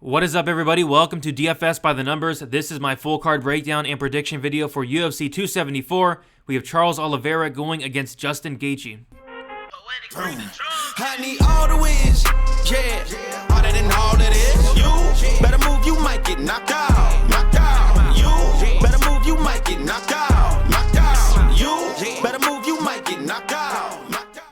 What is up, everybody? Welcome to DFS by the Numbers. This is my full card breakdown and prediction video for UFC 274. We have Charles Oliveira going against Justin Gaethje. I need all the wins, yeah. Harder than all that is. You better move, you might get knocked out. Knocked out. You better move, you might get knocked out. Knocked out. You better move, you might get knocked out. Knocked out.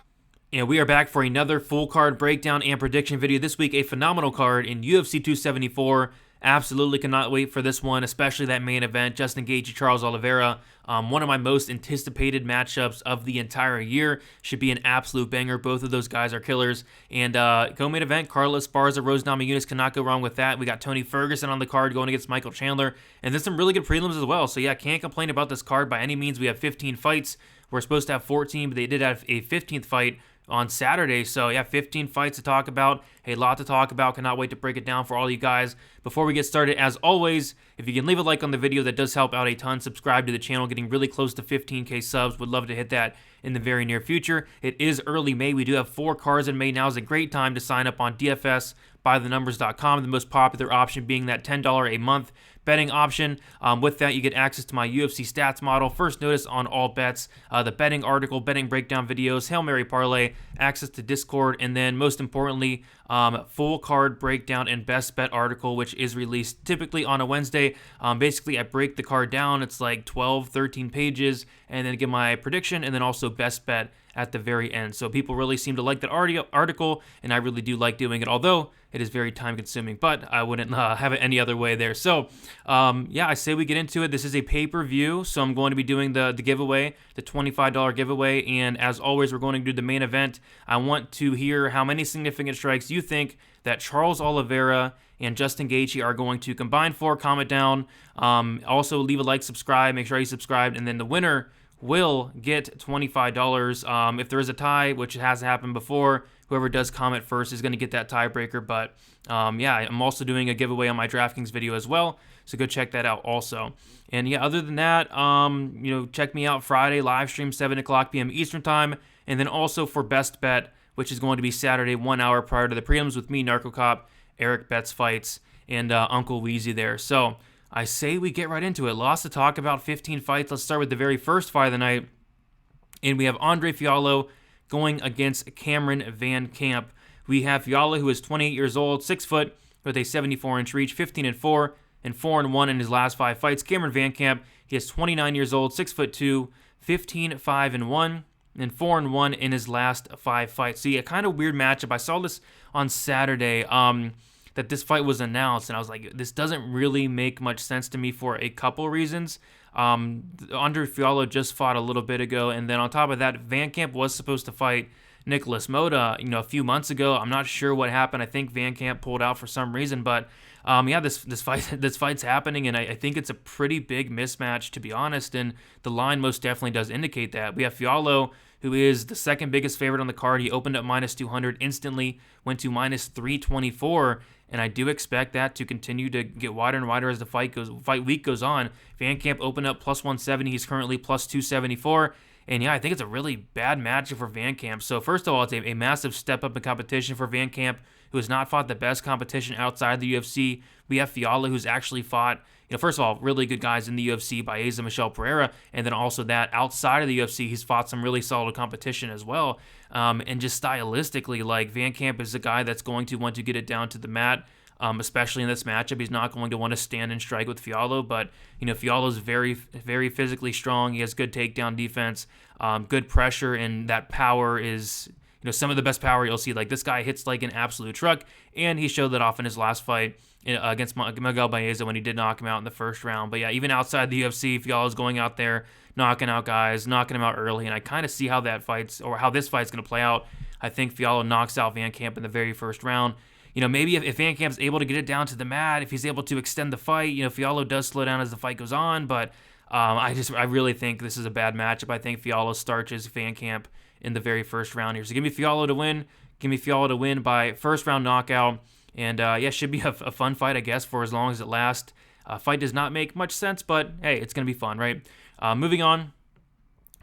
And we are back for another full card breakdown and prediction video. This week, a phenomenal card in UFC 274. Absolutely cannot wait for this one, especially that main event, Justin Gaethje, Charles Oliveira. One of my most anticipated matchups of the entire year. Should be an absolute banger. Both of those guys are killers. And co-main event, Carla, Esparza, Namajunas, cannot go wrong with that. We got Tony Ferguson on the card going against Michael Chandler. And then some really good prelims as well. So yeah, can't complain about this card by any means. We have 15 fights. We're supposed to have 14, but they did have a 15th fight on Saturday. So yeah, 15 fights to talk about, a lot to talk about. Cannot wait to break it down for all you guys. Before we get started, as always, if you can leave a like on the video, that does help out a ton. Subscribe to the channel, getting really close to 15k subs. Would love to hit that in the very near future. It is early May. We do have 4 cards in May. Now is a great time to sign up on DFSbythenumbers.com. The most popular option being that $10 a month betting option. With that, you get access to my UFC stats model, first notice on all bets, the betting article, betting breakdown videos, Hail Mary parlay, access to Discord, and then most importantly, full card breakdown and best bet article, which is released typically on a Wednesday. Basically, I break the card down. It's like 12, 13 pages, and then give my prediction, and then also best bet at the very end. So people really seem to like that article, and I really do like doing it, although it is very time consuming, but I wouldn't have it any other way there. So yeah, I say we get into it. This is a pay-per-view, so I'm going to be doing the giveaway, the $25 giveaway, and as always, we're going to do the main event. I want to hear how many significant strikes you think that Charles Oliveira and Justin Gaethje are going to combine for. Comment down. Also, leave a like, subscribe, make sure you subscribed, and then the winner will get $25. If there is a tie, which has happened before, whoever does comment first is going to get that tiebreaker. But yeah, I'm also doing a giveaway on my DraftKings video as well, so go check that out also. And yeah, other than that, check me out Friday, live stream 7 o'clock p.m. Eastern time, and then also for Best Bet, which is going to be Saturday, 1 hour prior to the prelims with me, Narco Cop, Eric Betts Fights, and Uncle Weezy there. So I say we get right into it. Lots to talk about, 15 fights. Let's start with the very first fight of the night. And we have Andre Fialho going against Cameron Van Camp. We have Fialho, who is 28 years old, 6 foot, with a 74-inch reach, 15-4, and 4-1 in his last 5 fights. Cameron Van Camp, he is 29 years old, 6'2", 15-5-1, and 4-1 in his last 5 fights. So yeah, kind of weird matchup. I saw this on Saturday, that this fight was announced, and I was like, this doesn't really make much sense to me for a couple reasons. Andre Fialho just fought a little bit ago, and then on top of that, Van Camp was supposed to fight Nicholas Mota, a few months ago. I'm not sure what happened. I think Van Camp pulled out for some reason, but yeah, this fight's happening, and I think it's a pretty big mismatch, to be honest, and the line most definitely does indicate that. We have Fialho, who is the second biggest favorite on the card. He opened up minus 200, instantly went to minus 324, and I do expect that to continue to get wider and wider as the fight week goes on. Van Camp opened up plus 170. He's currently plus 274. And yeah, I think it's a really bad matchup for Van Camp. So first of all, it's a massive step up in competition for Van Camp, who has not fought the best competition outside the UFC. We have Fialho, who's actually fought, first of all, really good guys in the UFC, Baeza, Michel Pereira, and then also that outside of the UFC, he's fought some really solid competition as well. And just stylistically, like, Van Camp is a guy that's going to want to get it down to the mat, especially in this matchup. He's not going to want to stand and strike with Fialho, but Fialho's very, very physically strong. He has good takedown defense, good pressure, and that power is some of the best power you'll see. Like, this guy hits like an absolute truck, and he showed that off in his last fight against Miguel Baeza when he did knock him out in the first round. But yeah, even outside the UFC, Fialho's going out there, knocking out guys, knocking them out early, and I kind of see how this fight's going to play out. I think Fialho knocks out Van Camp in the very first round. Maybe if Van Camp's able to get it down to the mat, if he's able to extend the fight, Fialho does slow down as the fight goes on, but I really think this is a bad matchup. I think Fialho starches Van Camp in the very first round here. So give me Fialho to win. Give me Fialho to win by first round knockout. And yeah, should be a fun fight, I guess, for as long as it lasts. Fight does not make much sense, but hey, it's going to be fun, right? Moving on,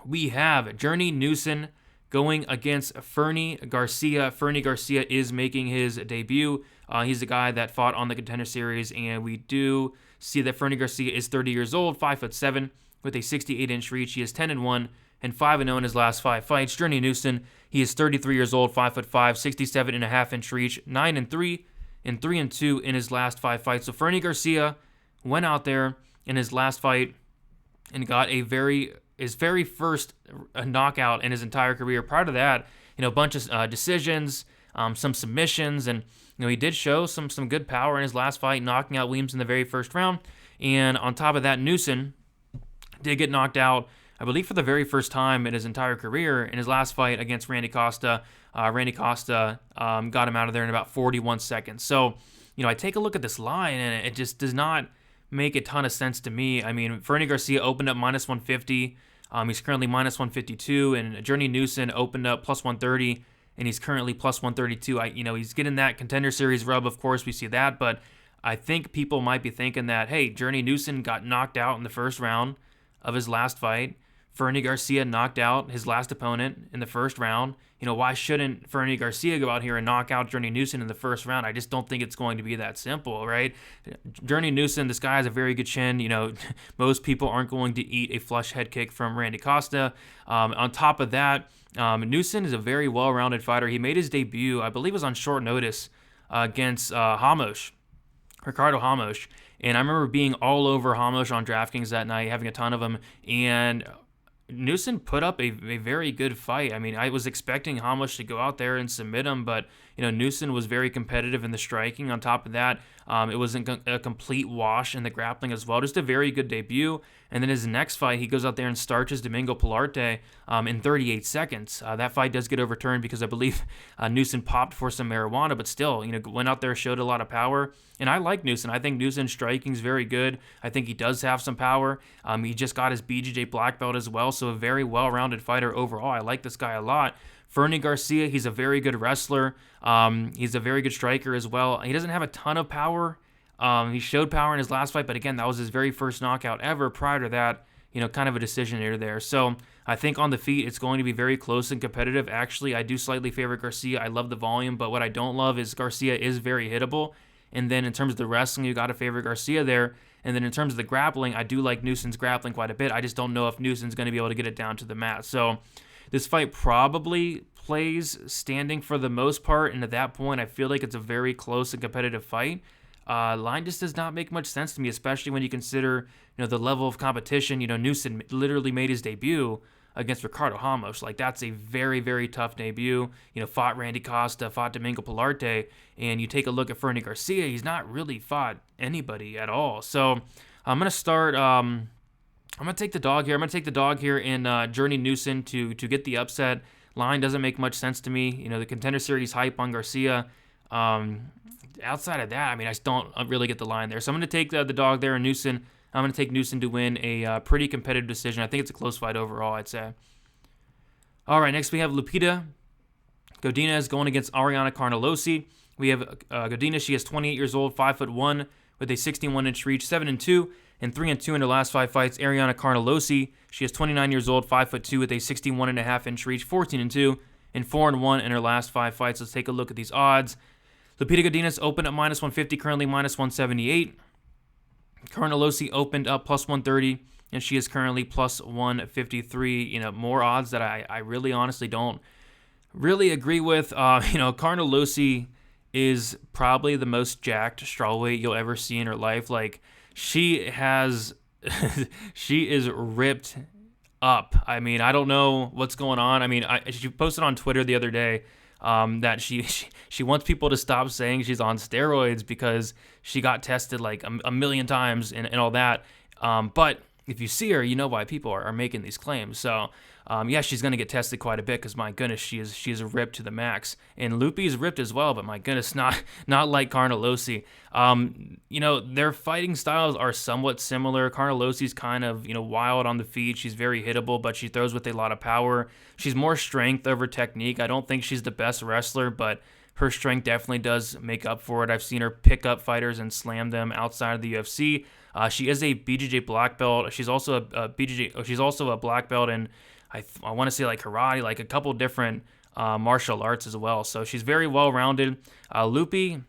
we have Journey Newson going against Fernie Garcia. Fernie Garcia is making his debut He's a guy that fought on the Contender Series, and we do see that Fernie Garcia is 30 years old, 5'7", with a 68-inch reach. He is 10-1 and 5-0 in his last 5 fights. Journey Newson, he is 33 years old, 5'5", 67.5-inch reach, 9-3 and 3-2 in his last 5 fights. So Fernie Garcia went out there in his last fight and got his very first knockout in his entire career. Prior to that, a bunch of decisions, some submissions, and he did show some good power in his last fight, knocking out Williams in the very first round. And on top of that, Newson did get knocked out, I believe, for the very first time in his entire career in his last fight against Randy Costa. Randy Costa got him out of there in about 41 seconds. So, I take a look at this line, and it just does not make a ton of sense to me. I mean, Fernie Garcia opened up minus 150. He's currently minus 152, and Journey Newson opened up plus 130, and he's currently plus 132. He's getting that Contender Series rub. Of course, we see that, but I think people might be thinking that, hey, Journey Newson got knocked out in the first round of his last fight. Fernie Garcia knocked out his last opponent in the first round. Why shouldn't Fernie Garcia go out here and knock out Journey Newson in the first round? I just don't think it's going to be that simple, right? Journey Newson, this guy has a very good chin. Most people aren't going to eat a flush head kick from Randy Costa. On top of that, Newson is a very well-rounded fighter. He made his debut, I believe it was on short notice, against Ricardo Ramos. And I remember being all over Ramos on DraftKings that night, having a ton of them, and Newson put up a very good fight. I mean, I was expecting Ramos to go out there and submit him, but Newson was very competitive in the striking. On top of that, it wasn't a complete wash in the grappling as well. Just a very good debut. And then his next fight, he goes out there and starches Domingo Pilarte in 38 seconds. That fight does get overturned because I believe Newson popped for some marijuana, but still, went out there, showed a lot of power. And I like Newson. I think Newson's striking is very good. I think he does have some power. He just got his BJJ black belt as well, so a very well-rounded fighter overall. I like this guy a lot. Fernie Garcia, he's a very good wrestler. He's a very good striker as well. He doesn't have a ton of power. He showed power in his last fight, but again, that was his very first knockout ever. Prior to that, kind of a decision here there. So I think on the feet, it's going to be very close and competitive. Actually, I do slightly favor Garcia. I love the volume, but what I don't love is Garcia is very hittable. And then in terms of the wrestling, you got to favor Garcia there. And then in terms of the grappling, I do like Newson's grappling quite a bit. I just don't know if Newson's going to be able to get it down to the mat. So this fight probably plays standing for the most part, and at that point, I feel like it's a very close and competitive fight. Line just does not make much sense to me, especially when you consider the level of competition. Newson literally made his debut against Ricardo Ramos. Like, that's a very, very tough debut. Fought Randy Costa, fought Domingo Pilarte, and you take a look at Fernie Garcia, he's not really fought anybody at all. So I'm going to start, I'm going to take the dog here. I'm going to take the dog here in Journey Newson to get the upset. Line doesn't make much sense to me. The Contender Series hype on Garcia. Outside of that, I just don't really get the line there. So I'm going to take the dog there in Newson. I'm going to take Newson to win a pretty competitive decision. I think it's a close fight overall, I'd say. All right, next we have Lupita Godinez going against Ariana Carnelossi. We have Godinez. She is 28 years old, 5'1", with a 61-inch reach, 7-2 and 3-2 in her last 5 fights. Ariana Carnelossi, she is 29 years old, 5'2", with a 61.5-inch reach, 14-2 and 4-1 in her last 5 fights. Let's take a look at these odds. Lupita Godinez opened up minus 150, currently minus 178. Carnelossi opened up plus 130, and she is currently plus 153. More odds that I really honestly don't really agree with. Carnelossi is probably the most jacked strawweight you'll ever see in her life. Like, she has, she is ripped up. I don't know what's going on. She posted on Twitter the other day that she wants people to stop saying she's on steroids because she got tested like a million times and all that. But if you see her, you know why people are making these claims. So, she's going to get tested quite a bit because, my goodness, she is ripped to the max. And Lupi is ripped as well, but my goodness, not like Carnelossi. Their fighting styles are somewhat similar. Carnelossi's kind of, wild on the feet. She's very hittable, but she throws with a lot of power. She's more strength over technique. I don't think she's the best wrestler, but her strength definitely does make up for it. I've seen her pick up fighters and slam them outside of the UFC. She is a BJJ black belt. She's also a BJJ. She's also a black belt in, I want to say, like karate, like a couple different martial arts as well. So she's very well rounded. Lupi,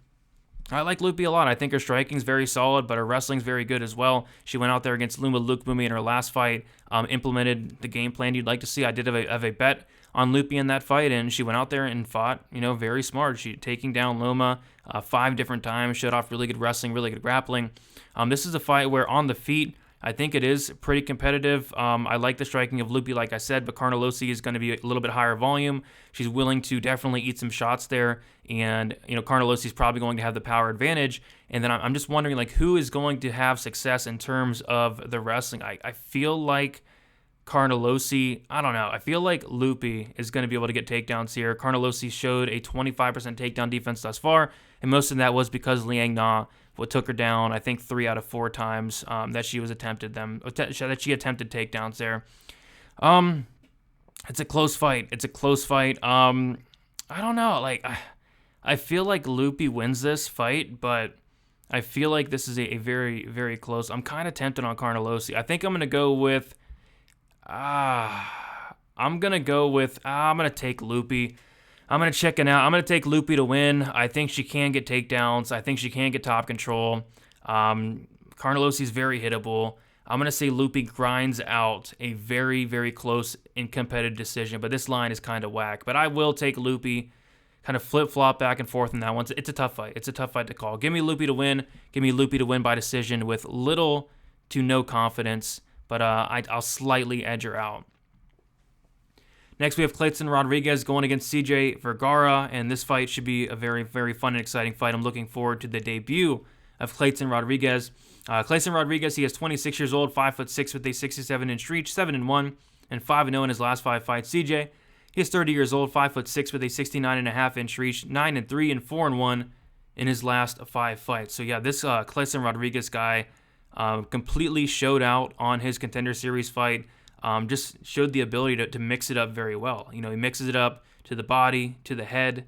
I like Lupita a lot. I think her striking's very solid, but her wrestling's very good as well. She went out there against Luma Lukbumi in her last fight, implemented the game plan you'd like to see. I did have a bet on Lupita in that fight, and she went out there and fought, very smart. She taking down Loma 5 different times, showed off really good wrestling, really good grappling. This is a fight where on the feet, I think it is pretty competitive. I like the striking of Lupita, like I said, but Carnelossi is going to be a little bit higher volume. She's willing to definitely eat some shots there, and Carnelossi is probably going to have the power advantage. And then I'm just wondering, like, who is going to have success in terms of the wrestling? I feel like Carnelossi, I don't know. I feel like Lupi is going to be able to get takedowns here. Carnelossi showed a 25% takedown defense thus far, and most of that was because Liang Na took her down, I think 3 out of 4 times that she attempted takedowns there. It's a close fight. I don't know. Like, I feel like Lupi wins this fight, but I feel like this is a very, very close. I'm kind of tempted on Carnelossi. I think I'm going to go with. I'm going to take Lupi. I'm going to check it out. I'm going to take Lupi to win. I think she can get takedowns. I think she can get top control. Carnelossi's very hittable. I'm going to say Lupi grinds out a very, very close and competitive decision, but this line is kind of whack. But I will take Lupi, kind of flip-flop back and forth in that one. It's a tough fight. It's a tough fight to call. Give me Lupi to win. Give me Lupi to win by decision with little to no confidence, but I'll slightly edge her out. Next, we have Clayton Rodriguez going against CJ Vergara, and this fight should be a very, very fun and exciting fight. I'm looking forward to the debut of Clayton Rodriguez. Clayton Rodriguez, he is 26 years old, 5'6" with a 67-inch reach, 7-1, and 5-0 in his last 5 fights. CJ, he is 30 years old, 5'6" with a 69.5-inch reach, 9-3, and 4-1 in his last 5 fights. So yeah, this Clayton Rodriguez guy completely showed out on his Contender Series fight. Just showed the ability to mix it up very well. He mixes it up to the body, to the head,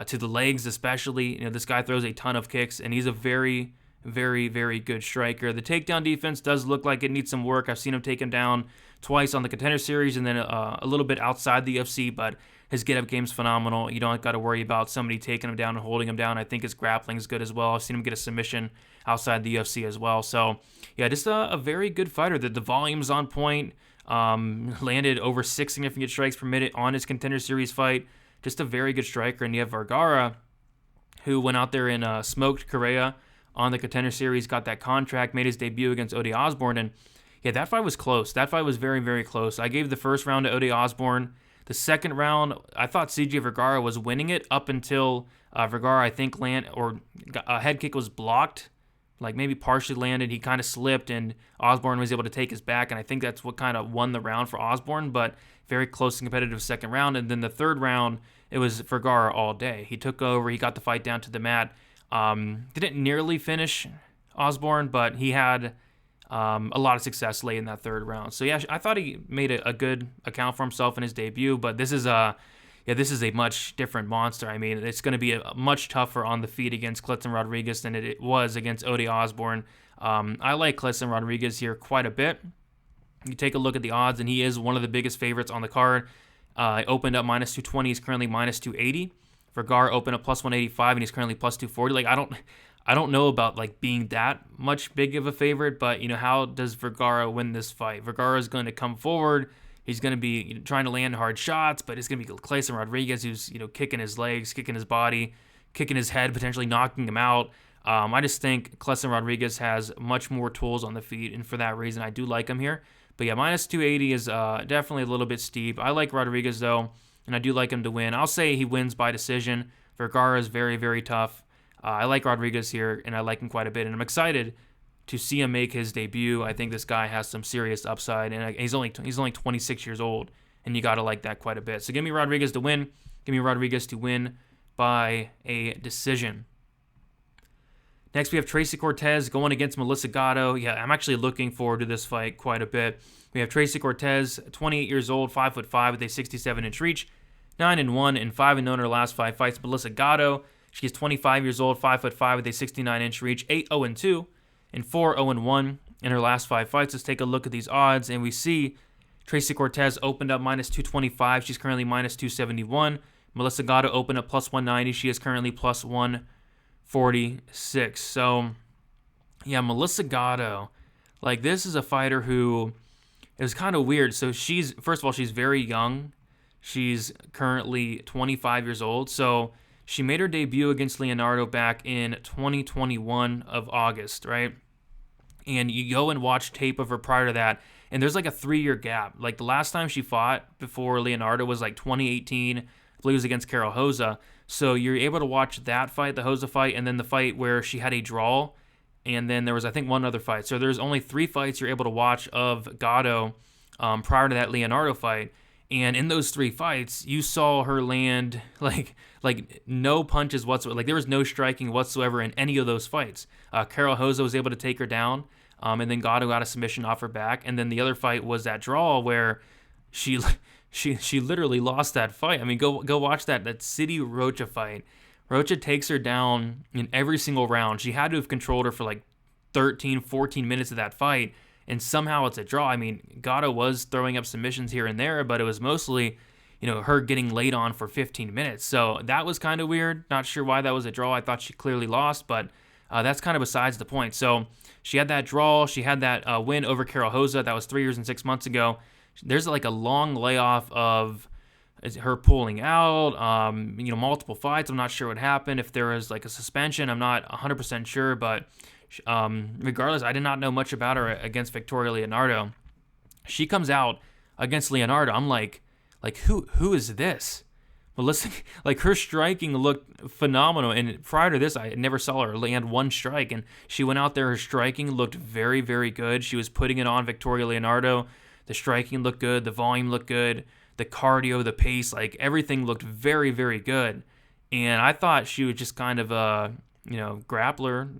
to the legs especially. This guy throws a ton of kicks, and he's a very, very, very good striker. The takedown defense does look like it needs some work. I've seen him take him down twice on the Contender Series and then a little bit outside the UFC, but his get-up game's phenomenal. You don't got to worry about somebody taking him down and holding him down. I think his grappling is good as well. I've seen him get a submission outside the UFC as well. So, yeah, just a very good fighter. The volume's on point. Landed over 6 significant strikes per minute on his Contender Series fight. Just a very good striker. And you have Vergara, who went out there and smoked Correa on the Contender Series, got that contract, made his debut against Ode Osborne. And yeah, that fight was close. That fight was very, very close. I gave the first round to Ode Osborne. The second round, I thought CJ Vergara was winning it up until Vergara, I think, a head kick was blocked. Like maybe partially landed, he kind of slipped, and Osborne was able to take his back, and I think that's what kind of won the round for Osborne, but very close and competitive second round. And then the third round, it was Vergara all day. He took over, he got the fight down to the mat. Didn't nearly finish Osborne, but he had a lot of success late in that third round. So yeah, I thought he made a good account for himself in his debut, but this is a much different monster. I mean, it's going to be much tougher on the feet against Clayton Rodriguez than it was against Ode Osborne. I like Clayton Rodriguez here quite a bit. You take a look at the odds, and he is one of the biggest favorites on the card. Opened up minus 220. He's currently minus 280. Vergara opened up plus 185, and he's currently plus 240. Like, I don't know about like being that much big of a favorite, but how does Vergara win this fight? Vergara is going to come forward. He's going to be trying to land hard shots, but it's going to be Clayton Rodriguez who's kicking his legs, kicking his body, kicking his head, potentially knocking him out. I just think Clayton Rodriguez has much more tools on the feet, and for that reason, I do like him here. But yeah, minus 280 is definitely a little bit steep. I like Rodriguez though, and I do like him to win. I'll say he wins by decision. Vergara is very, very tough. I like Rodriguez here, and I like him quite a bit, and I'm excited to see him make his debut. I think this guy has some serious upside, and he's only 26 years old, and you got to like that quite a bit. So give me Rodriguez to win. Give me Rodriguez to win by a decision. Next, we have Tracy Cortez going against Melissa Gatto. Yeah, I'm actually looking forward to this fight quite a bit. We have Tracy Cortez, 28 years old, 5'5", with a 67-inch reach, 9-1, and 5-0 in her last 5 fights. Melissa Gatto, she's 25 years old, 5'5", with a 69-inch reach, 8-0-2. And 4-0-1 in her last 5 fights. Let's take a look at these odds, and we see Tracy Cortez opened up minus 225. She's currently minus 271. Melissa Gatto opened up plus 190. She is currently plus 1 46. So, yeah, Melissa Gatto, like, this is a fighter who is kind of weird. So first of all, she's very young. She's currently 25 years old. So she made her debut against Leonardo back in 2021 of August, right? And you go and watch tape of her prior to that, and there's like a 3-year gap. Like, the last time she fought before Leonardo was like 2018. I believe it was against Carol Hosa. So you're able to watch that fight, the Hosa fight, and then the fight where she had a draw. And then there was, I think, one other fight. So there's only 3 fights you're able to watch of Gatto prior to that Leonardo fight. And in those 3 fights, you saw her land like no punches whatsoever. Like, there was no striking whatsoever in any of those fights. Carol Hosa was able to take her down, and then Gatto got a submission off her back. And then the other fight was that draw where she literally lost that fight. I mean, go watch that City Rocha fight. Rocha takes her down in every single round. She had to have controlled her for like 13, 14 minutes of that fight, and somehow it's a draw. I mean, Gatto was throwing up submissions here and there, but it was mostly, her getting laid on for 15 minutes. So that was kind of weird. Not sure why that was a draw. I thought she clearly lost, but that's kind of besides the point. So she had that draw. She had that win over Carol Hosa. That was 3 years and 6 months ago. There's like a long layoff of her pulling out, multiple fights. I'm not sure what happened. If there was like a suspension, I'm not 100% sure, but regardless, I did not know much about her against Victoria Leonardo. She comes out against Leonardo. I'm like who is this? Melissa, like, her striking looked phenomenal, and prior to this, I never saw her land one strike, and she went out there, her striking looked very, very good. She was putting it on Victoria Leonardo. The striking looked good, the volume looked good, the cardio, the pace, like, everything looked very, very good. And I thought she was just kind of a, grappler,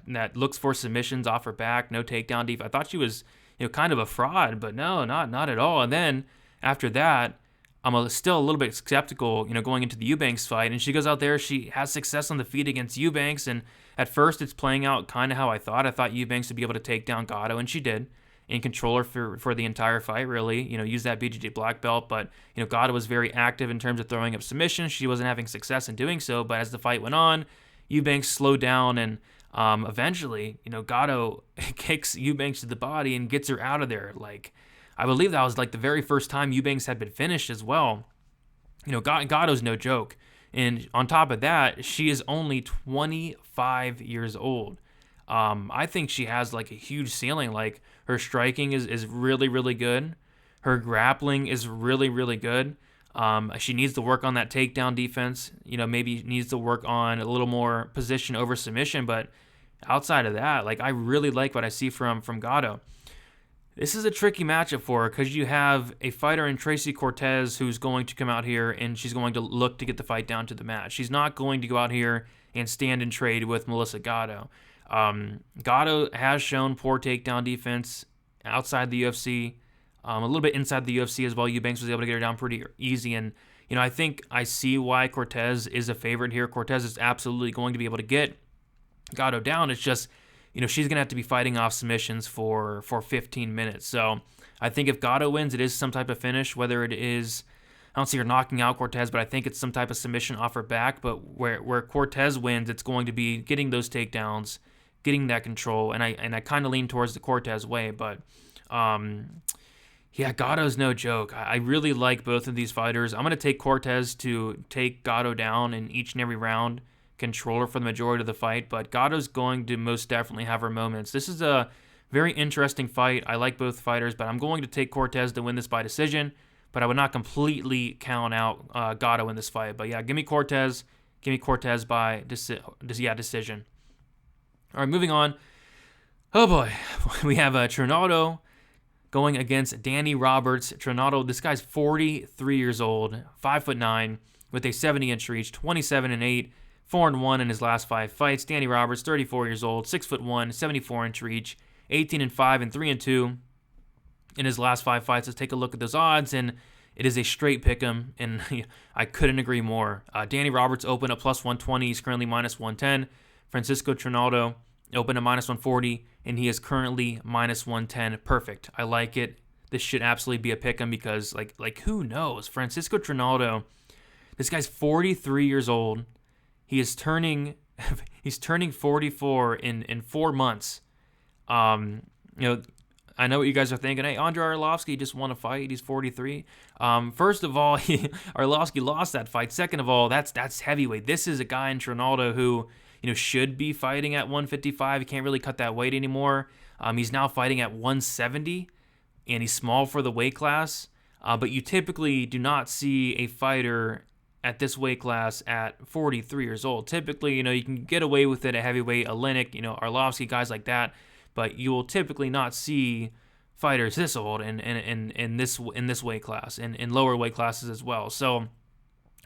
that looks for submissions off her back, no takedown deep. I thought she was, kind of a fraud, but no, not at all. And then after that, I'm still a little bit skeptical, going into the Eubanks fight. And she goes out there, she has success on the feet against Eubanks. And at first, it's playing out kind of how I thought. I thought Eubanks would be able to take down Gatto, and she did. And control her for the entire fight, really. Use that BJJ black belt. But, Gatto was very active in terms of throwing up submissions. She wasn't having success in doing so. But as the fight went on, Eubanks slowed down. And eventually, Gatto kicks Eubanks to the body and gets her out of there. Like, I believe that was like the very first time Eubanks had been finished as well. Gatto's no joke. And on top of that, she is only 25 years old. I think she has like a huge ceiling. Like, her striking is really, really good. Her grappling is really, really good. She needs to work on that takedown defense. Maybe needs to work on a little more position over submission. But outside of that, like, I really like what I see from Gatto. This is a tricky matchup for her because you have a fighter in Tracy Cortez who's going to come out here and she's going to look to get the fight down to the mat. She's not going to go out here and stand and trade with Melissa Gatto. Gatto has shown poor takedown defense outside the UFC, a little bit inside the UFC as well. Eubanks was able to get her down pretty easy, and I think I see why Cortez is a favorite here. Cortez is absolutely going to be able to get Gatto down. It's just, she's going to have to be fighting off submissions for 15 minutes. So I think if Gatto wins, it is some type of finish, whether it is, I don't see her knocking out Cortez, but I think it's some type of submission off her back. But where Cortez wins, it's going to be getting those takedowns, getting that control, and I kind of lean towards the Cortez way. But Gatto's no joke. I really like both of these fighters. I'm going to take Cortez to take Gatto down in each and every round, control her for the majority of the fight, but Gatto's going to most definitely have her moments. This is a very interesting fight. I like both fighters, but I'm going to take Cortez to win this by decision, but I would not completely count out Gatto in this fight. But yeah, give me Cortez by decision. All right, moving on. Oh boy, we have Trinaldo going against Danny Roberts. Trinaldo, this guy's 43 years old, 5'9", with a 70-inch reach, 27-8, 4-1 in his last 5 fights. Danny Roberts, 34 years old, 6'1", 74-inch reach, 18-5 and 3-2 in his last 5 fights. Let's take a look at those odds, and it is a straight pick'em, and I couldn't agree more. Danny Roberts opened at plus 120. He's currently minus 110. Francisco Trinaldo opened at minus 140, and he is currently minus 110. Perfect. I like it. This should absolutely be a pick'em because, like who knows? Francisco Trinaldo, this guy's 43 years old. He is turning he's turning 44 in 4 months. I know what you guys are thinking. Hey, Andrei Arlovski just won a fight. He's 43. First of all, Arlovski lost that fight. Second of all, that's heavyweight. This is a guy in Trinaldo who should be fighting at 155. He can't really cut that weight anymore. He's now fighting at 170, and he's small for the weight class. But you typically do not see a fighter at this weight class at 43 years old. Typically, you can get away with it at heavyweight, Olenek, Arlovski, guys like that. But you will typically not see fighters this old in this weight class, and in lower weight classes as well. So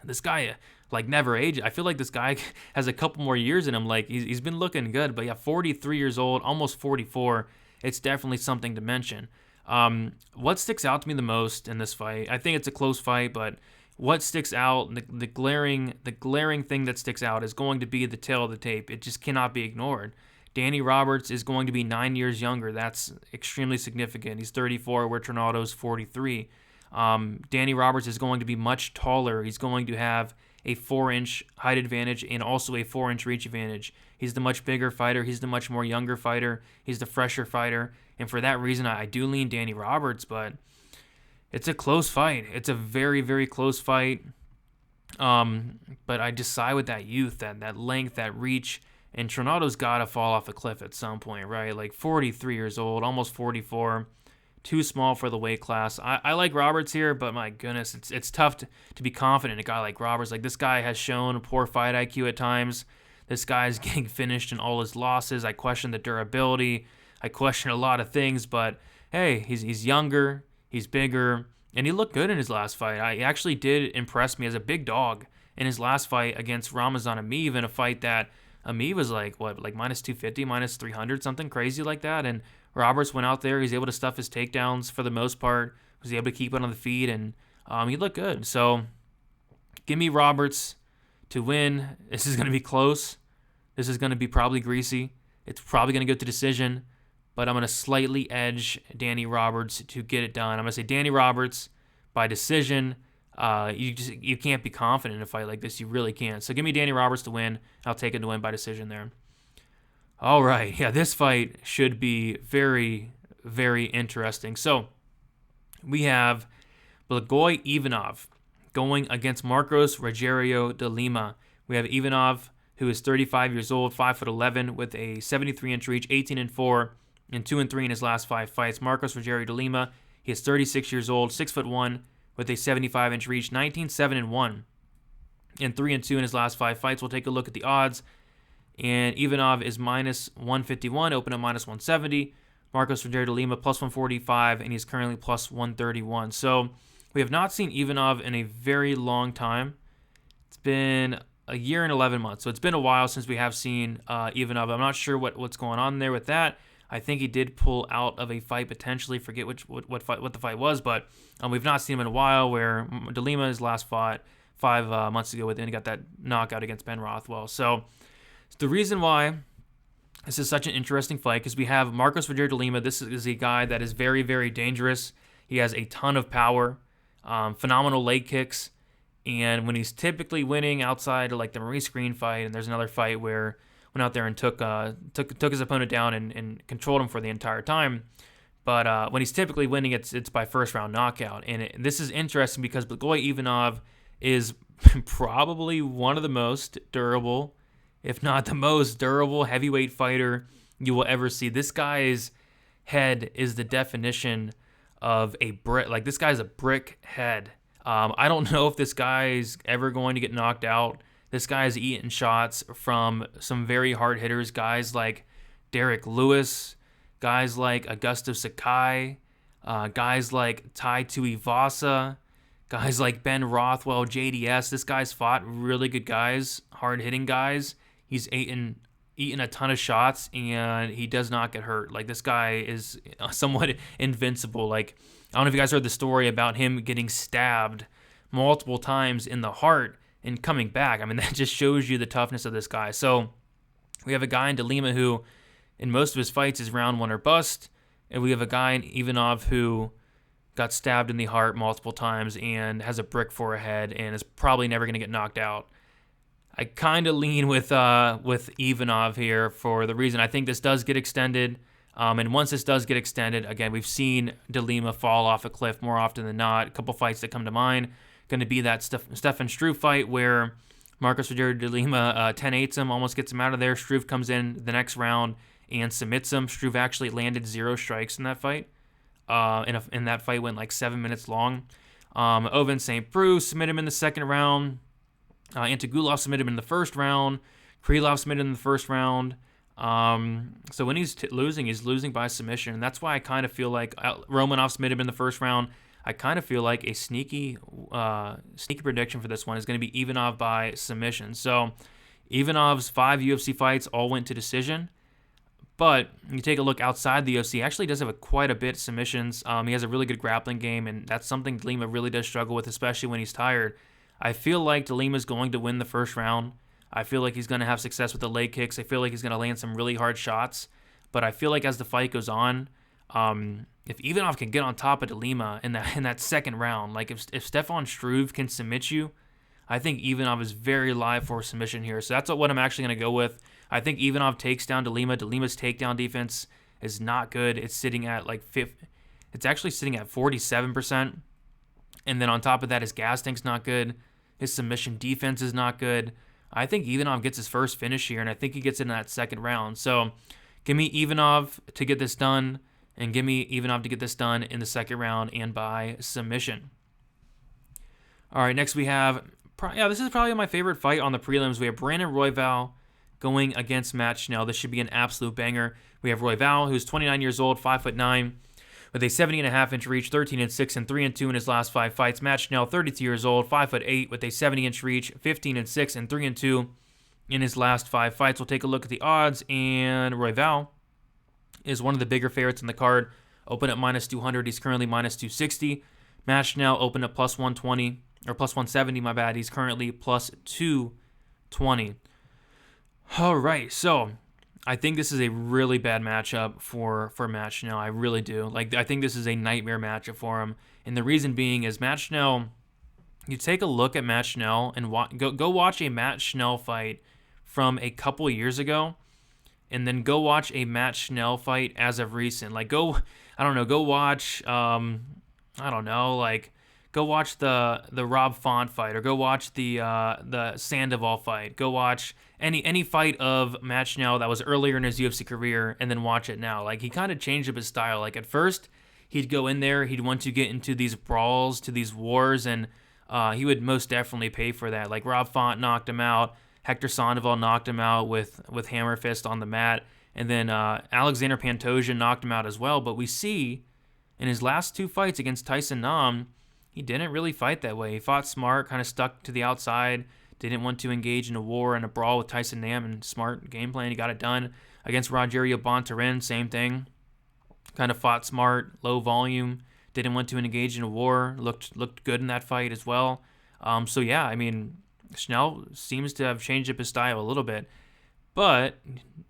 this guy never ages. I feel like this guy has a couple more years in him. He's been looking good, but 43 years old, almost 44. It's definitely something to mention. What sticks out to me the most in this fight? I think it's a close fight, but what sticks out, the glaring thing that sticks out is going to be the tail of the tape. It just cannot be ignored. Danny Roberts is going to be 9 years younger. That's extremely significant. He's 34, where Trinaldo's 43. Danny Roberts is going to be much taller. He's going to have a 4-inch height advantage and also a 4-inch reach advantage. He's the much bigger fighter. He's the much more younger fighter. He's the fresher fighter. And for that reason, I do lean Danny Roberts, but it's a close fight. It's a very, very close fight. But I just side with that youth, that length, that reach. And Trinaldo's got to fall off a cliff at some point, right? 43 years old, almost 44, too small for the weight class. I like Roberts here, but my goodness, it's tough to be confident in a guy like Roberts. This guy has shown poor fight IQ at times. This guy's getting finished in all his losses. I question the durability. I question a lot of things, but hey, he's younger, he's bigger, and he looked good in his last fight. He actually did impress me as a big dog in his last fight against Ramazan Ameev, in a fight that Ameev was minus 250, minus 300, something crazy like that. And Roberts went out there. He's able to stuff his takedowns for the most part. Was able to keep it on the feet, and he looked good. So give me Roberts to win. This is going to be close. This is going to be probably greasy. It's probably going to go to decision, but I'm going to slightly edge Danny Roberts to get it done. I'm going to say Danny Roberts by decision. You can't be confident in a fight like this. You really can't. So give me Danny Roberts to win. I'll take it to win by decision there. All right. Yeah, this fight should be very, very interesting. So we have Blagoy Ivanov going against Marcos Rogerio de Lima. We have Ivanov, who is 35 years old, 5'11", with a 73-inch reach, 18-4, and 2-3 in his last 5 fights. Marcos Rogerio de Lima, he is 36 years old, 6'1", with a 75-inch reach, 19-7-1, and 3-2 in his last 5 fights. We'll take a look at the odds. And Ivanov is minus 151, open at minus 170. Marcos Rogerio de Lima plus 145, and he's currently plus 131. So we have not seen Ivanov in a very long time. It's been a year and 11 months. So it's been a while since we have seen Ivanov. I'm not sure what's going on there with that. I think he did pull out of a fight potentially. Forget what the fight was, but we've not seen him in a while. Where De Lima his last fought 5 months ago with, and he got that knockout against Ben Rothwell. So the reason why this is such an interesting fight, because we have Marcos Rogerio de Lima. This is a guy that is very, very dangerous. He has a ton of power, phenomenal leg kicks, and when he's typically winning outside of the Maurice Green fight, and there's another fight where went out there and took his opponent down and controlled him for the entire time. But when he's typically winning, it's by first round knockout. And this is interesting because Blagoy Ivanov is probably one of the most durable, if not the most durable heavyweight fighter you will ever see. This guy's head is the definition of a brick. This guy's a brick head. I don't know if this guy's ever going to get knocked out. This guy's eating shots from some very hard hitters, guys like Derek Lewis, guys like Augusto Sakai, guys like Tai Tuivasa, guys like Ben Rothwell, JDS. This guy's fought really good guys, hard-hitting guys. He's eaten a ton of shots, and he does not get hurt. This guy is somewhat invincible. I don't know if you guys heard the story about him getting stabbed multiple times in the heart and coming back. I mean, that just shows you the toughness of this guy. So we have a guy in De Lima who, in most of his fights, is round 1 or bust. And we have a guy in Ivanov who got stabbed in the heart multiple times and has a brick for a head and is probably never going to get knocked out. I kind of lean with Ivanov here for the reason I think this does get extended. And once this does get extended, again, we've seen De Lima fall off a cliff more often than not. A couple fights that come to mind going to be that Stefan Struve fight where Marcos Rogerio De Lima 10-8s him, almost gets him out of there. Struve comes in the next round and submits him. Struve actually landed 0 strikes in that fight. And that fight went like 7 minutes long. Ovince St. Preux submit him in the second round. Antigulov submitted him in the first round. Krylov submitted him in the first round. So when he's losing, he's losing by submission. And that's why I kind of feel like Romanov submitted him in the first round. I kind of feel like a sneaky prediction for this one is going to be Ivanov by submission. So Ivanov's 5 UFC fights all went to decision. But you take a look outside the UFC, he actually does have quite a bit of submissions. He has a really good grappling game, and that's something Lima really does struggle with, especially when he's tired. I feel like De Lima's going to win the first round. I feel like he's going to have success with the leg kicks. I feel like he's going to land some really hard shots. But I feel like as the fight goes on, if Ivanov can get on top of De Lima in that second round, like if Stefan Struve can submit you, I think Ivanov is very live for submission here. So that's what I'm actually going to go with. I think Ivanov takes down De Lima. De Lima's takedown defense is not good. It's sitting at it's actually sitting at 47%. And then on top of that, his gas tank's not good. His submission defense is not good. I think Ivanov gets his first finish here, and I think he gets it in that second round. So give me Ivanov to get this done, and give me Ivanov to get this done in the second round and by submission. All right, next we have, this is probably my favorite fight on the prelims. We have Brandon Royval going against Matt Schnell. This should be an absolute banger. We have Royval, who's 29 years old, 5'9", with a 70.5-inch reach, 13-6 and 3-2 in his last 5 fights. Matt Schnell, 32 years old, 5'8", with a 70-inch reach, 15-6 and 3-2 in his last 5 fights. We'll take a look at the odds, and Royval is one of the bigger favorites in the card. Open at -200. He's currently -260. Matt Schnell opened at +120 or +170. My bad. He's currently +220. All right, so I think this is a really bad matchup for Matt Schnell. I really do. I think this is a nightmare matchup for him. And the reason being is Matt Schnell, you take a look at Matt Schnell and go watch a Matt Schnell fight from a couple years ago, and then go watch a Matt Schnell fight as of recent. Go watch, go watch the Rob Font fight, or go watch the Sandoval fight. Go watch any fight of Matt Schnell that was earlier in his UFC career, and then watch it now. He kind of changed up his style. At first, he'd go in there, he'd want to get into these brawls, to these wars, and he would most definitely pay for that. Rob Font knocked him out. Hector Sandoval knocked him out with hammer fist on the mat. And then Alexander Pantoja knocked him out as well. But we see in his last 2 fights against Tyson Nam, he didn't really fight that way. He fought smart, kind of stuck to the outside, didn't want to engage in a war and a brawl with Tyson Nam, and smart game plan. He got it done. Against Rogerio Bontorin, same thing. Kind of fought smart, low volume, didn't want to engage in a war. Looked good in that fight as well. Schnell seems to have changed up his style a little bit. But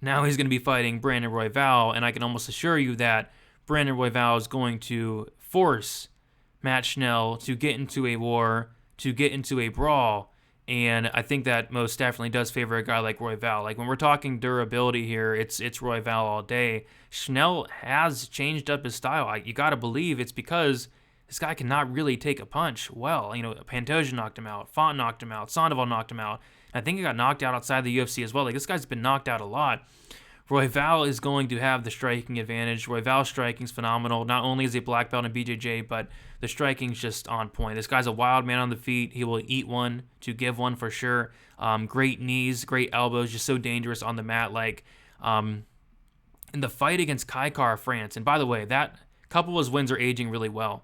now he's going to be fighting Brandon Royval, and I can almost assure you that Brandon Royval is going to force Matt Schnell to get into a war, to get into a brawl, and I think that most definitely does favor a guy like Royval. When we're talking durability here, it's Royval all day. Schnell has changed up his style. You got to believe it's because this guy cannot really take a punch well. Pantoja knocked him out, Font knocked him out, Sandoval knocked him out. I think he got knocked out outside the UFC as well. This guy's been knocked out a lot. Royval is going to have the striking advantage. Royval's striking is phenomenal. Not only is he a black belt in BJJ, but the striking's just on point. This guy's a wild man on the feet. He will eat one to give one for sure. Great knees, great elbows, just so dangerous on the mat. In the fight against Kai Kara-France, and by the way, that couple of his wins are aging really well.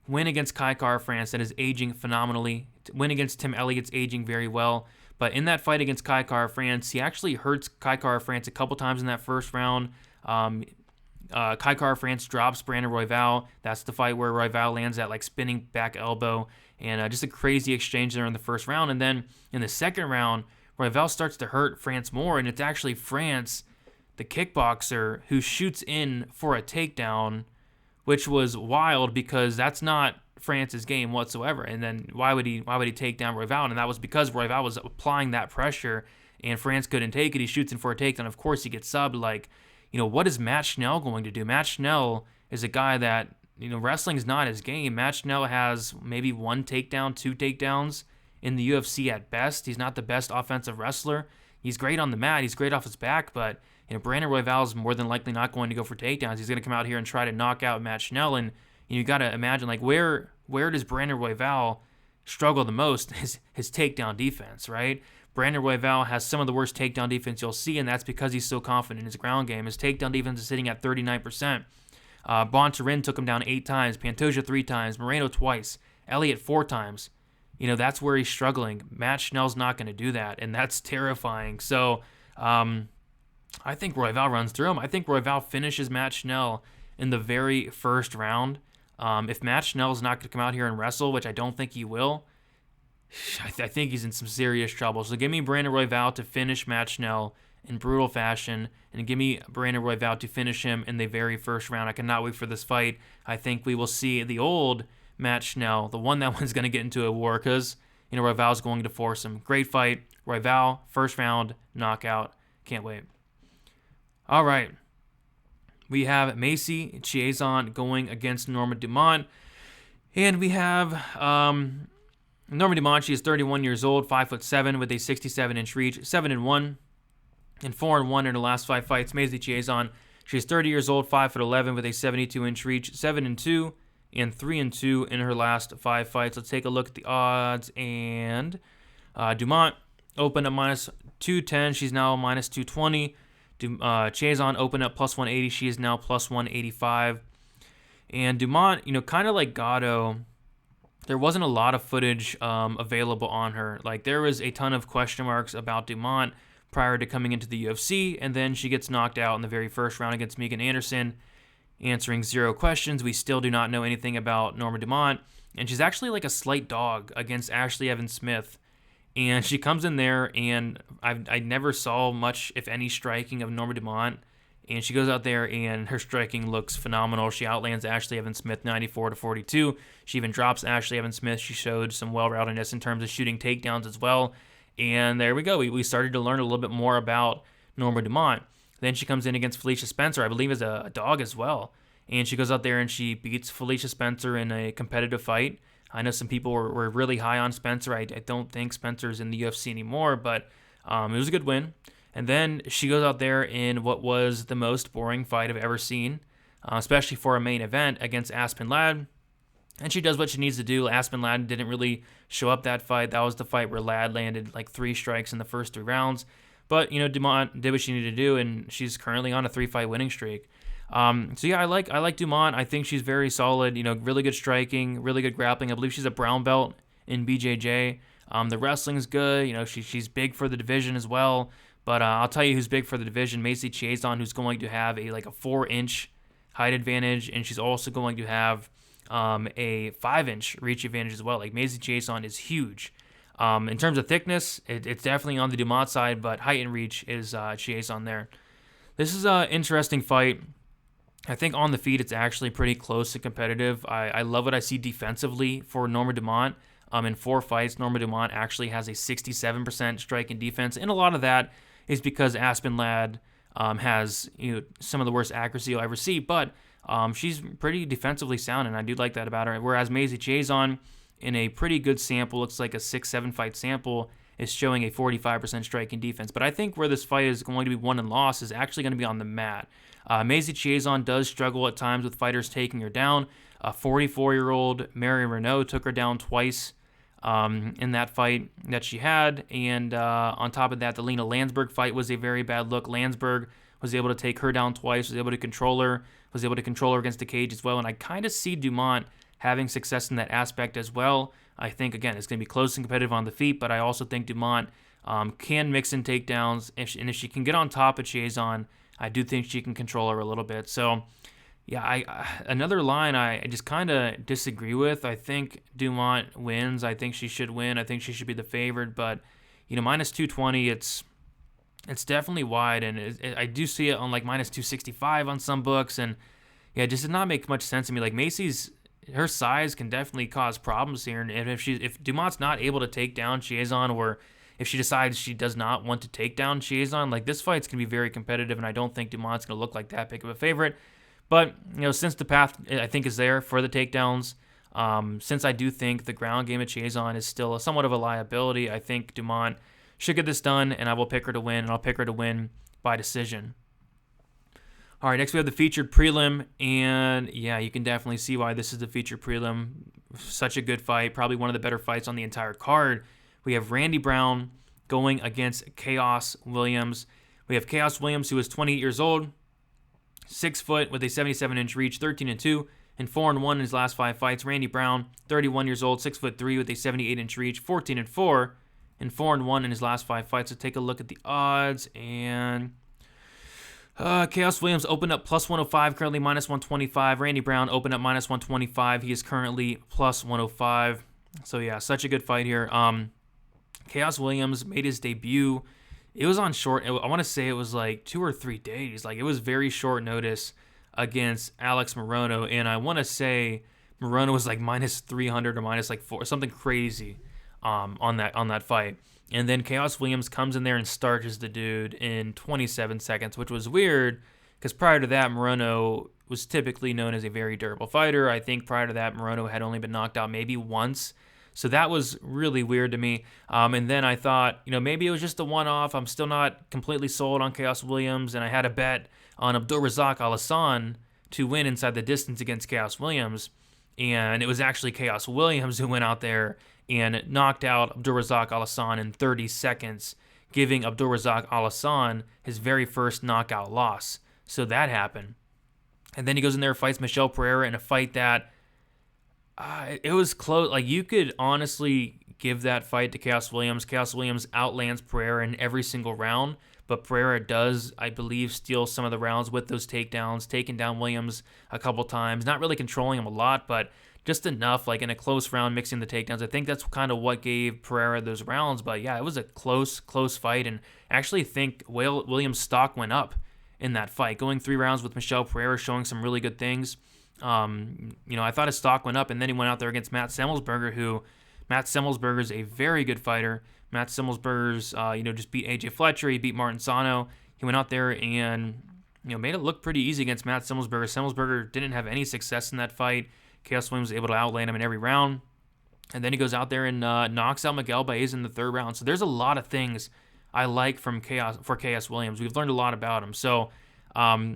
Win against Kai Kara-France, that is aging phenomenally. Win against Tim Elliott's aging very well. But in that fight against Kai Kara-France, he actually hurts Kai Kara-France a couple times in that first round. Kai Kara-France drops Brandon Royval. That's the fight where Royval lands that spinning back elbow. And just a crazy exchange there in the first round. And then in the second round, Royval starts to hurt France more. And it's actually France, the kickboxer, who shoots in for a takedown, which was wild because that's not France's game whatsoever. And then why would he take down Royval? And that was because Royval was applying that pressure, and France couldn't take it. He shoots in for a takedown. Of course, he gets subbed. Like, what is Matt Schnell going to do? Matt Schnell is a guy that, wrestling's not his game. Matt Schnell has maybe 1 takedown, 2 takedowns in the UFC at best. He's not the best offensive wrestler. He's great on the mat. He's great off his back, but Brandon Royval is more than likely not going to go for takedowns. He's going to come out here and try to knock out Matt Schnell, and you got to imagine, like, where does Brandon Royval struggle the most? His takedown defense, right? Brandon Royval has some of the worst takedown defense you'll see, and that's because he's so confident in his ground game. His takedown defense is sitting at 39%. Bontarin took him down 8 times, Pantoja 3 times, Moreno twice, Elliott 4 times. That's where he's struggling. Matt Schnell's not going to do that, and that's terrifying. So I think Royval runs through him. I think Royval finishes Matt Schnell in the very first round. If Matt Schnell's not going to come out here and wrestle, which I don't think he will, I think he's in some serious trouble. So give me Brandon Royval to finish Matt Schnell in brutal fashion, and give me Brandon Royval to finish him in the very first round. I cannot wait for this fight. I think we will see the old Matt Schnell, the one that one's going to get into a war, because Royval's going to force him. Great fight. Royval, first round, knockout. Can't wait. All right. We have Macy Chiasson going against Norma Dumont. And we have Norma Dumont. She is 31 years old, 5'7", with a 67-inch reach, 7-1, and 4-1 in her last 5 fights. Macy Chiasson, she is 30 years old, 5'11", with a 72-inch reach, 7-2, and 3-2 in her last 5 fights. Let's take a look at the odds. And Dumont opened up minus 210. She's now minus 220. Chiasson opened up plus 180. She is now plus 185. And Dumont, kind of like Gatto, there wasn't a lot of footage available on her. Like, there was a ton of question marks about Dumont prior to coming into the UFC, and then she gets knocked out in the very first round against Megan Anderson, answering 0 questions. We still do not know anything about Norma Dumont, and she's actually like a slight dog against Ashley Evans-Smith. And she comes in there, and I never saw much, if any, striking of Norma Dumont. And she goes out there, and her striking looks phenomenal. She outlands Ashley Evans-Smith 94-42. She even drops Ashley Evans-Smith. She showed some well-roundedness in terms of shooting takedowns as well. And there we go. We started to learn a little bit more about Norma Dumont. Then she comes in against Felicia Spencer, I believe, as a dog as well. And she goes out there and she beats Felicia Spencer in a competitive fight. I know some people were really high on Spencer. I don't think Spencer's in the UFC anymore, but it was a good win. And then she goes out there in what was the most boring fight I've ever seen, especially for a main event, against Aspen Ladd. And she does what she needs to do. Aspen Ladd didn't really show up that fight. That was the fight where Ladd landed like 3 strikes in the first 3 rounds. But, Dumont did what she needed to do, and she's currently on a 3-fight winning streak. So yeah, I like Dumont. I think she's very solid. Really good striking, really good grappling. I believe she's a brown belt in BJJ. The wrestling's good. She's big for the division as well. But I'll tell you who's big for the division: Macy Chiasson, who's going to have a 4-inch height advantage, and she's also going to have a 5-inch reach advantage as well. Like, Macy Chiasson is huge. In terms of thickness, it's definitely on the Dumont side, but height and reach is Chiasson there. This is an interesting fight. I think on the feet, it's actually pretty close and competitive. I love what I see defensively for Norma Dumont. In 4 fights, Norma Dumont actually has a 67% striking defense, and a lot of that is because Aspen Ladd has some of the worst accuracy you'll ever see, but she's pretty defensively sound, and I do like that about her. Whereas Macy Chiasson, in a pretty good sample, looks like a 6-7 fight sample, is showing a 45% striking defense. But I think where this fight is going to be won and lost is actually going to be on the mat. Macy Chiasson does struggle at times with fighters taking her down. 44-year-old Mary Renault took her down twice in that fight that she had. And on top of that, the Lena Landsberg fight was a very bad look. Landsberg was able to take her down twice, was able to control her against the cage as well. And I kind of see Dumont having success in that aspect as well. I think, again, it's going to be close and competitive on the feet, but I also think Dumont can mix in takedowns. And if she can get on top of Chiasson, I do think she can control her a little bit. So, yeah, another line I just kind of disagree with. I think Dumont wins. I think she should win. I think she should be the favorite. But, minus 220, it's definitely wide. And I do see it on like minus 265 on some books. And, yeah, it just did not make much sense to me. Like, Macy's her size can definitely cause problems here. And if Dumont's not able to take down Chiasson, or if she decides she does not want to take down Chiasson, like, this fight's going to be very competitive, and I don't think Dumont's going to look like that big of a favorite. But, since the path, I think, is there for the takedowns, since I do think the ground game of Chiasson is still somewhat of a liability, I think Dumont should get this done, and I will pick her to win, and I'll pick her to win by decision. All right, next we have the featured prelim, and yeah, you can definitely see why this is the featured prelim. Such a good fight, probably one of the better fights on the entire card. We have Randy Brown going against Khaos Williams. We have Khaos Williams, who is 28 years old, 6 foot with a 77-inch reach, 13-2, and 4-1 in his last 5 fights. Randy Brown, 31 years old, 6'3", with a 78-inch reach, 14-4, and 4-1 in his last 5 fights. So take a look at the odds, and Khaos Williams opened up plus 105, currently minus 125. Randy Brown opened up minus 125. He is currently plus 105. So yeah, such a good fight here. Khaos Williams made his debut. It was on short, I want to say it was like 2 or 3 days. Like, it was very short notice against Alex Morono, and I want to say Morono was like minus 300 or minus like 4, something crazy on that fight. And then Khaos Williams comes in there and starches the dude in 27 seconds, which was weird because prior to that, Morono was typically known as a very durable fighter. I think prior to that, Morono had only been knocked out maybe once. So that was really weird to me. And then I thought, maybe it was just a one-off. I'm still not completely sold on Khaos Williams, and I had a bet on Abdulrazak Al-Hassan to win inside the distance against Khaos Williams. And it was actually Khaos Williams who went out there and knocked out Abdulrazak Al-Hassan in 30 seconds, giving Abdulrazak Al-Hassan his very first knockout loss. So that happened. And then he goes in there and fights Michel Pereira in a fight that it was close. Like, you could honestly give that fight to Khaos Williams. Khaos Williams outlands Pereira in every single round, but Pereira does, I believe, steal some of the rounds with those takedowns, taking down Williams a couple times, not really controlling him a lot, but just enough, like in a close round, mixing the takedowns. I think that's kind of what gave Pereira those rounds, but yeah, it was a close fight, and I actually think Williams' stock went up in that fight, going 3 rounds with Michel Pereira, showing some really good things. I thought his stock went up, and then he went out there against Matt Semmelsberger, who Matt Semmelsberger is a very good fighter. Matt Semmelsberger's, just beat AJ Fletcher. He beat Martin Sano. He went out there and, made it look pretty easy against Matt Semmelsberger. Semmelsberger didn't have any success in that fight. Khaos Williams was able to outland him in every round. And then he goes out there and knocks out Miguel Baez in the 3rd round. So there's a lot of things I like for Khaos Williams. We've learned a lot about him. So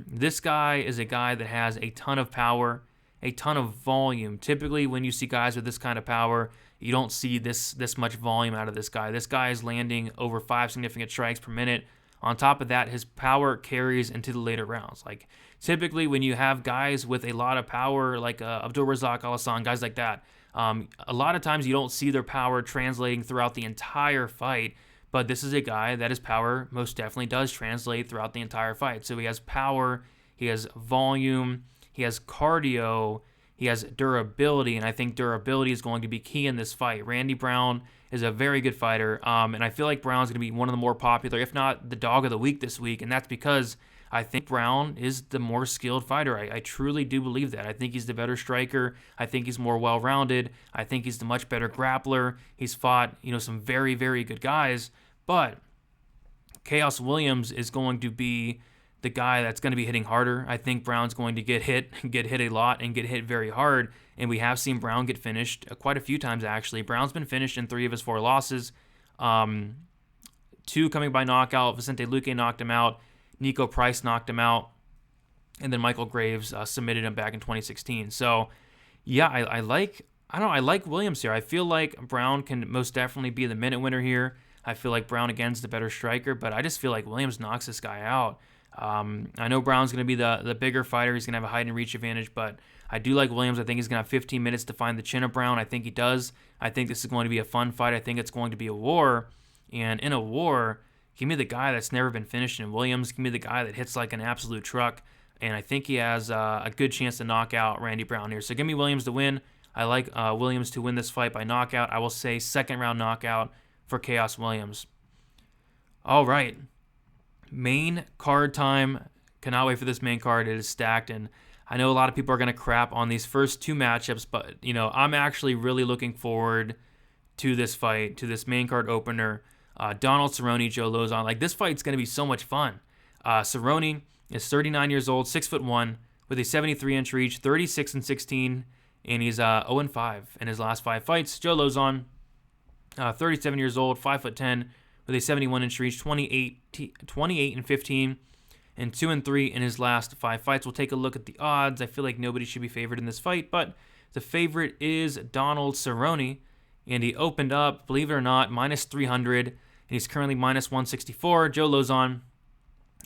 this guy is a guy that has a ton of power, a ton of volume. Typically, when you see guys with this kind of power, you don't see this much volume out of this guy. This guy is landing over 5 significant strikes per minute. On top of that, his power carries into the later rounds. Like, typically, when you have guys with a lot of power, like Abdulrazak Al-Hassan, guys like that, a lot of times you don't see their power translating throughout the entire fight. But this is a guy that his power most definitely does translate throughout the entire fight. So he has power, he has volume, he has cardio, he has durability, and I think durability is going to be key in this fight. Randy Brown is a very good fighter, and I feel like Brown's going to be one of the more popular, if not the dog of the week this week, and that's because I think Brown is the more skilled fighter. I truly do believe that. I think he's the better striker. I think he's more well-rounded. I think he's the much better grappler. He's fought, some very, very good guys. But Khaos Williams is going to be the guy that's going to be hitting harder. I think Brown's going to get hit a lot, and get hit very hard. And we have seen Brown get finished quite a few times, actually. Brown's been finished in 3 of his 4 losses. 2 coming by knockout. Vicente Luque knocked him out. Nico Price knocked him out, and then Michael Graves submitted him back in 2016. So, yeah, I like Williams here. I feel like Brown can most definitely be the minute winner here. I feel like Brown, again, is the better striker, but I just feel like Williams knocks this guy out. I know Brown's going to be the bigger fighter. He's going to have a height and reach advantage, but I do like Williams. I think he's going to have 15 minutes to find the chin of Brown. I think he does. I think this is going to be a fun fight. I think it's going to be a war, and in a war, give me the guy that's never been finished in Williams. Give me the guy that hits like an absolute truck. And I think he has a good chance to knock out Randy Brown here. So give me Williams to win. I like Williams to win this fight by knockout. I will say 2nd round knockout for Khaos Williams. All right. Main card time. Cannot wait for this main card. It is stacked. And I know a lot of people are going to crap on these first two matchups, but, I'm actually really looking forward to this fight, to this main card opener. Donald Cerrone, Joe Lauzon. Like, this fight's going to be so much fun. Cerrone is 39 years old, 6'1", with a 73-inch reach, 36-16, and he's 0-5 in his last 5 fights. Joe Lauzon, 37 years old, 5'10", with a 71-inch reach, 28-15, and 2-3 in his last 5 fights. We'll take a look at the odds. I feel like nobody should be favored in this fight, but the favorite is Donald Cerrone, and he opened up, believe it or not, minus 300, and he's currently minus 164. Joe Lauzon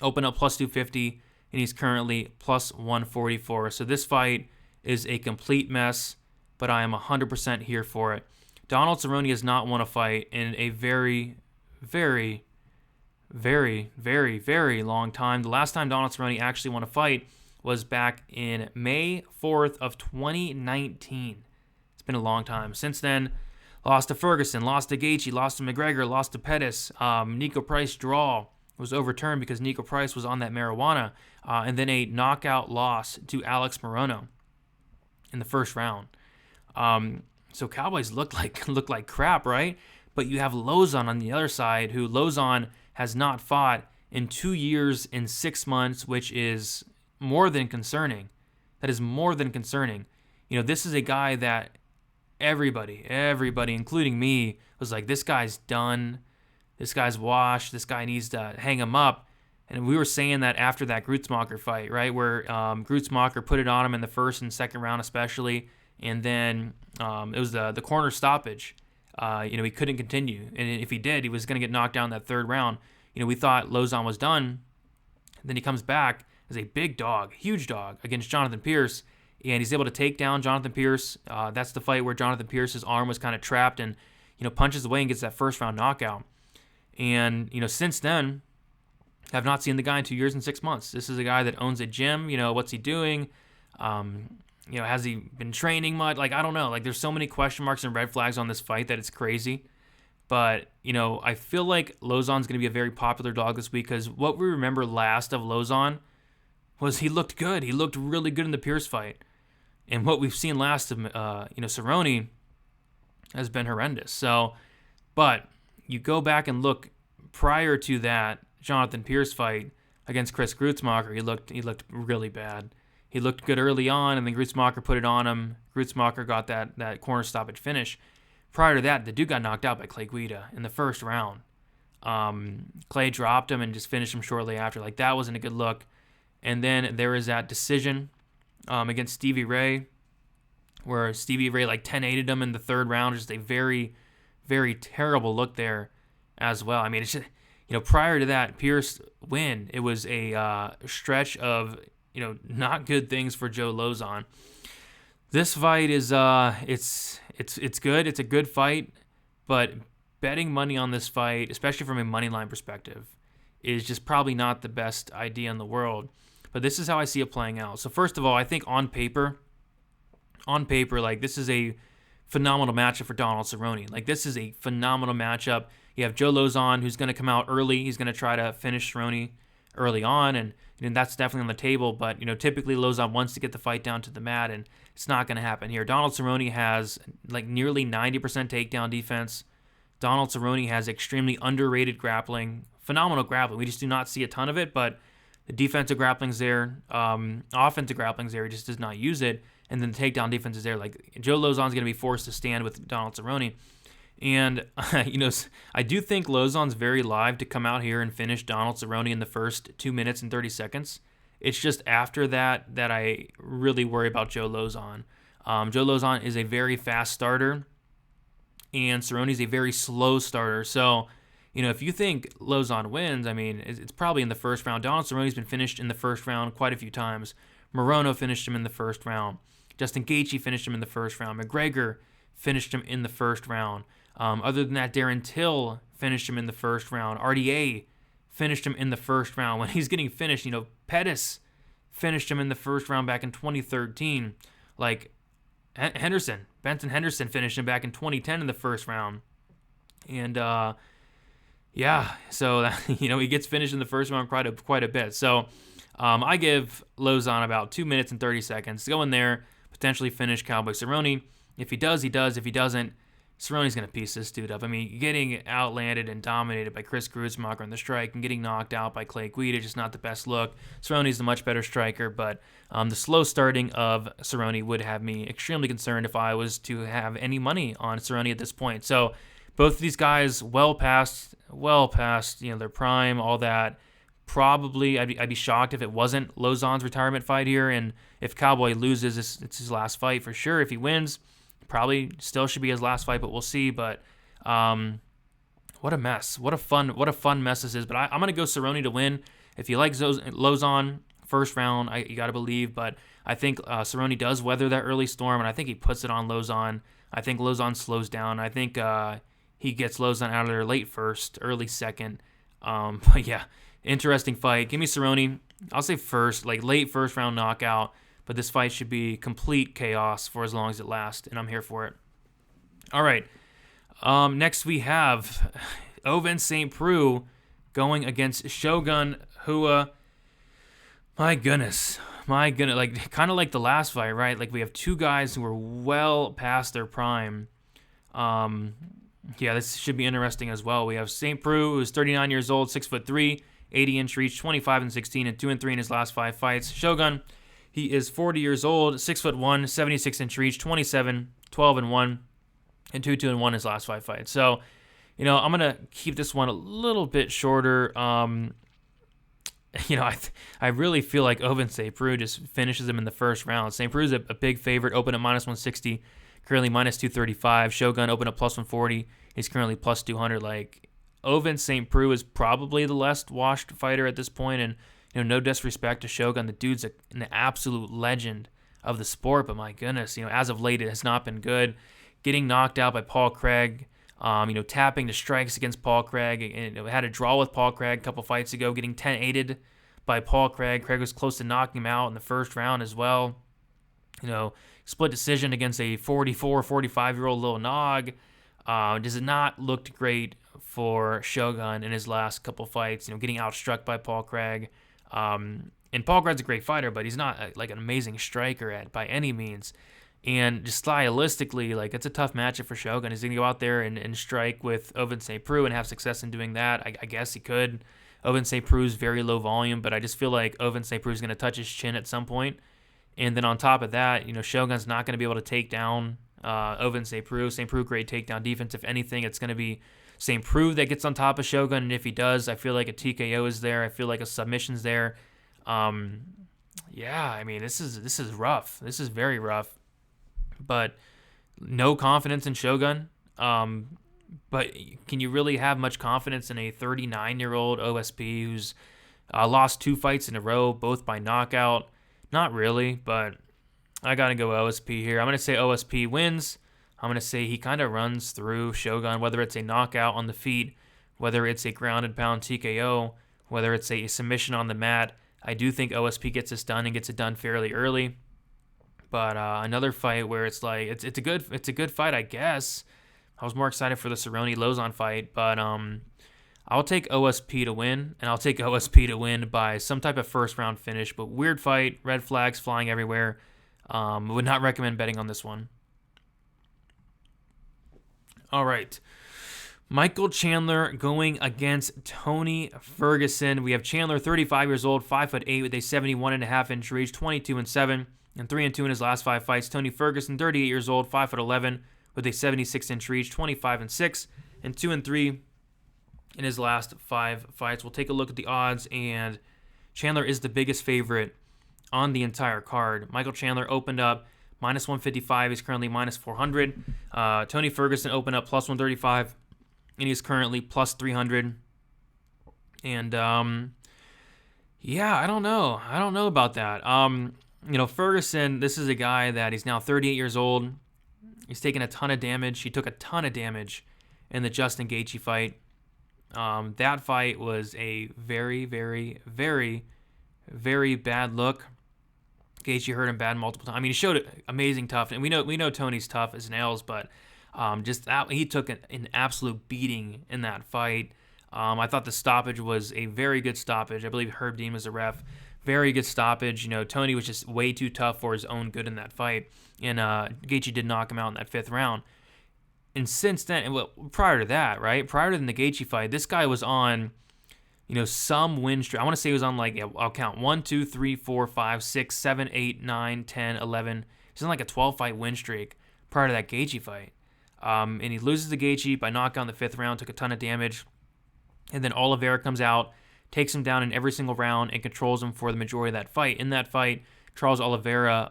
opened up plus 250, and he's currently plus 144. So this fight is a complete mess, but I am 100% here for it. Donald Cerrone has not won a fight in a very, very, very, very, very long time. The last time Donald Cerrone actually won a fight was back in May 4th of 2019. It's been a long time. Since then, lost to Ferguson, lost to Gaethje, lost to McGregor, lost to Pettis. Nico Price draw was overturned because Nico Price was on that marijuana. And then a knockout loss to Alex Morono in the first round. So Cowboys look like crap, right? But you have Lauzon on the other side, who Lauzon has not fought in 2 years and 6 months, which is more than concerning. That is more than concerning. This is a guy that everybody, including me, was like, this guy's done. This guy's washed. This guy needs to hang him up. And we were saying that after that Grutzmacher fight, right, where Grutzmacher put it on him in the first and second round especially, and then it was the corner stoppage. He couldn't continue, and if he did, he was going to get knocked down that third round. We thought Lauzon was done. Then he comes back as a big dog, huge dog, against Jonathan Pierce, and he's able to take down Jonathan Pierce. That's the fight where Jonathan Pierce's arm was kind of trapped, and punches away and gets that first round knockout. And since then, I've not seen the guy in 2 years and 6 months. This is a guy that owns a gym. What's he doing? Has he been training much? Like, I don't know. Like, there's so many question marks and red flags on this fight that it's crazy. But, I feel like Lauzon's going to be a very popular dog this week, because what we remember last of Lauzon was he looked good. He looked really good in the Pierce fight. And what we've seen last of, Cerrone has been horrendous. So, but you go back and look prior to that Jonathan Pierce fight against Chris Grutzmacher, he looked really bad. He looked good early on, and then Grutzmacher put it on him. Grutzmacher got that corner stoppage finish. Prior to that, the dude got knocked out by Clay Guida in the first round. Clay dropped him and just finished him shortly after. Like, that wasn't a good look. And then there is that decision against Stevie Ray, where Stevie Ray 10-8'd him in the third round. Just a very, very terrible look there as well. I mean, it's just, prior to that Pierce win, it was a stretch of, not good things for Joe Lauzon. This fight is, it's good. It's a good fight, but betting money on this fight, especially from a money line perspective, is just probably not the best idea in the world. But this is how I see it playing out. So first of all, I think on paper, this is a phenomenal matchup for Donald Cerrone. This is a phenomenal matchup. You have Joe Lauzon, who's going to come out early. He's going to try to finish Cerrone early on, and that's definitely on the table. But typically Lauzon wants to get the fight down to the mat, and it's not going to happen here. Donald Cerrone has nearly 90% takedown defense. Donald Cerrone has extremely underrated grappling, phenomenal grappling. We just do not see a ton of it, but the defensive grappling's there, offensive grappling's there. He just does not use it, and then the takedown defense is there. Joe Lauzon's going to be forced to stand with Donald Cerrone. And, I do think Lauzon's very live to come out here and finish Donald Cerrone in the first 2 minutes and 30 seconds. It's just after that I really worry about Joe Lauzon. Joe Lauzon is a very fast starter, and Cerrone's a very slow starter. So, if you think Lauzon wins, I mean, it's probably in the first round. Donald Cerrone's been finished in the first round quite a few times. Morono finished him in the first round. Justin Gaethje finished him in the first round. McGregor finished him in the first round. Other than that, Darren Till finished him in the first round. RDA finished him in the first round. When he's getting finished, Pettis finished him in the first round back in 2013. Benson Henderson finished him back in 2010 in the first round. And, so, he gets finished in the first round quite a bit. So, I give Lauzon about 2 minutes and 30 seconds to go in there, potentially finish Cowboy Cerrone. If he does, he does. If he doesn't, Cerrone's going to piece this dude up. I mean, getting outlanded and dominated by Chris Gruetzemacher on the strike and getting knocked out by Clay Guida, just not the best look. Cerrone's the much better striker, but the slow starting of Cerrone would have me extremely concerned if I was to have any money on Cerrone at this point. So both of these guys well past their prime, all that. Probably, I'd be shocked if it wasn't Lauzon's retirement fight here, and if Cowboy loses, it's his last fight for sure. If he wins, probably still should be his last fight, but we'll see. But what a mess! What a fun mess this is. But I'm gonna go Cerrone to win. If you like Lauzon first round, you gotta believe. But I think Cerrone does weather that early storm, and I think he puts it on Lauzon. I think Lauzon slows down. I think he gets Lauzon out of there late first, early second. But yeah, interesting fight. Give me Cerrone. I'll say late first round knockout. But this fight should be complete chaos for as long as it lasts, and I'm here for it. All right. Next we have Ovince St. Preux going against Shogun Rua. My goodness. Like kind of like the last fight, right? Like we have two guys who are well past their prime. Yeah, this should be interesting as well. We have St. Preux, who's 39 years old, 6'3", 80-inch reach, 25-16, and 2-3 in his last 5 fights. Shogun, he is 40 years old, 6'1", 76-inch reach, 27, 12-1, and 2-2-1 in his last 5 fights. So, I'm gonna keep this one a little bit shorter. I really feel like Ovince St. Preux just finishes him in the first round. St. Preux is a big favorite, open at -160, currently -235. Shogun open at +140. He's currently +200. Like, Ovince St. Preux is probably the less washed fighter at this point, and no disrespect to Shogun. The dude's an absolute legend of the sport, but my goodness, as of late, it has not been good. Getting knocked out by Paul Craig, tapping the strikes against Paul Craig, and had a draw with Paul Craig a couple fights ago, getting 10-8'd by Paul Craig. Craig was close to knocking him out in the first round as well. Split decision against a 44, 45-year-old Lil Nog. Does not look great for Shogun in his last couple fights, getting outstruck by Paul Craig. And Paul Craig's a great fighter, but he's not like an amazing striker by any means. And just stylistically, like, it's a tough matchup for Shogun. He's going to go out there and strike with Ovince St. Preux and have success in doing that. I guess he could. Ovince St. Preux is very low volume, but I just feel like Ovince St. Preux is going to touch his chin at some point. And then on top of that, Shogun's not going to be able to take down Ovince St. Preux. St. Preux, great takedown defense. If anything, it's going to be St. Preux that gets on top of Shogun, and if he does, I feel like a TKO is there. I feel like a submission's there. This is rough. This is very rough. But no confidence in Shogun. But can you really have much confidence in a 39-year-old OSP who's lost 2 fights in a row, both by knockout? Not really, but I got to go OSP here. I'm going to say OSP wins. I'm going to say he kind of runs through Shogun, whether it's a knockout on the feet, whether it's a grounded pound TKO, whether it's a submission on the mat. I do think OSP gets this done and gets it done fairly early. But another fight where it's like it's a good fight, I guess. I was more excited for the Cerrone Lauzon fight, but I'll take OSP to win, and I'll take OSP to win by some type of first round finish. But weird fight, red flags flying everywhere. Would not recommend betting on this one. All right. Michael Chandler going against Tony Ferguson. We have Chandler, 35 years old, 5'8", with a 71.5-inch reach, 22-7, and 3-2 in his last 5 fights. Tony Ferguson, 38 years old, 5'11", with a 76-inch reach, 25-6, and 2-3 in his last 5 fights. We'll take a look at the odds, and Chandler is the biggest favorite on the entire card. Michael Chandler opened up -155. He's currently -400. Tony Ferguson opened up +135, and he's currently +300. And I don't know. I don't know about that. Ferguson, this is a guy that he's now 38 years old. He's taken a ton of damage. He took a ton of damage in the Justin Gaethje fight. That fight was a very, very, very, very bad look. Gaethje hurt him bad multiple times. I mean, he showed amazing toughness, and we know Tony's tough as nails, but he took an absolute beating in that fight. I thought the stoppage was a very good stoppage. I believe Herb Dean was the ref. Very good stoppage. Tony was just way too tough for his own good in that fight, and Gaethje did knock him out in that 5th round. And since then, and prior to that, right? Prior to the Gaethje fight, this guy was on, some win streak. I want to say he was on I'll count 1, 2, 3, 4, 5, 6, 7, 8, 9, 10, 11. He's on a 12-fight win streak prior to that Gaethje fight. And he loses to Gaethje by knockout in the 5th round, took a ton of damage. And then Oliveira comes out, takes him down in every single round, and controls him for the majority of that fight. In that fight, Charles Oliveira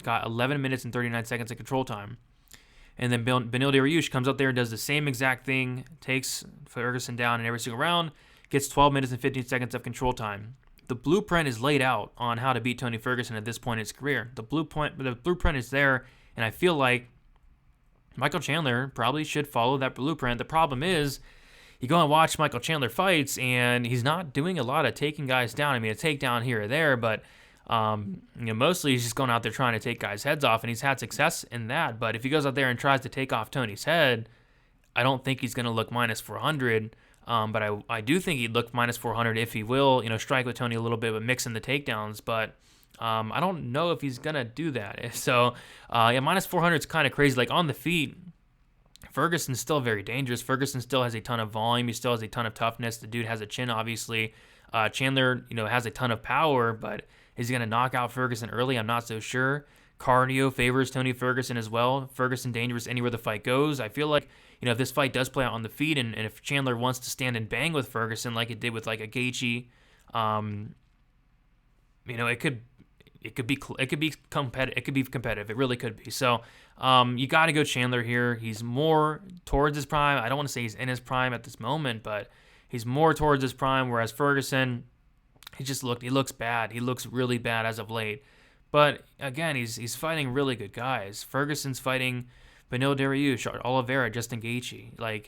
got 11 minutes and 39 seconds of control time. And then Beneil Dariush comes out there and does the same exact thing, takes Ferguson down in every single round, gets 12 minutes and 15 seconds of control time. The blueprint is laid out on how to beat Tony Ferguson at this point in his career. The blueprint is there, and I feel like Michael Chandler probably should follow that blueprint. The problem is, you go and watch Michael Chandler fights, and he's not doing a lot of taking guys down. I mean, a takedown here or there, but mostly he's just going out there trying to take guys' heads off, and he's had success in that. But if he goes out there and tries to take off Tony's head, I don't think he's going to look minus 400. But I do think he'd look minus 400 if he will, strike with Tony a little bit, but mix in the takedowns. But I don't know if he's going to do that. So, minus 400 is kind of crazy. Like, on the feet, Ferguson's still very dangerous. Ferguson still has a ton of volume. He still has a ton of toughness. The dude has a chin, obviously. Chandler, has a ton of power, but is he going to knock out Ferguson early? I'm not so sure. Cardio favors Tony Ferguson as well. Ferguson dangerous anywhere the fight goes. I feel like, if this fight does play out on the feet, and if Chandler wants to stand and bang with Ferguson like it did with a Gaethje, it could be competitive. It could be competitive. It really could be. So you got to go Chandler here. He's more towards his prime. I don't want to say he's in his prime at this moment, but he's more towards his prime. Whereas Ferguson, he looks bad. He looks really bad as of late. But again, he's fighting really good guys. Ferguson's fighting Beneil Dariush, Oliveira, Justin Gaethje.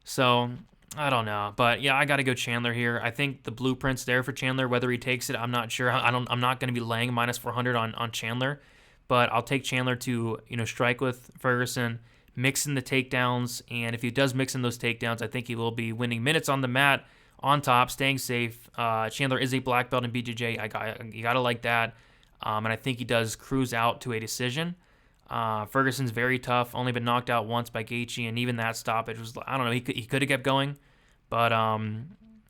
So I don't know, but yeah, I got to go Chandler here. I think the blueprint's there for Chandler. Whether he takes it, I'm not sure. I'm not going to be laying minus 400 on Chandler, but I'll take Chandler to strike with Ferguson, mix in the takedowns, and if he does mix in those takedowns, I think he will be winning minutes on the mat, on top, staying safe. Chandler is a black belt in BJJ. You gotta like that, and I think he does cruise out to a decision. Ferguson's very tough, only been knocked out once by Gaethje, and even that stoppage was, I don't know, he could have kept going, but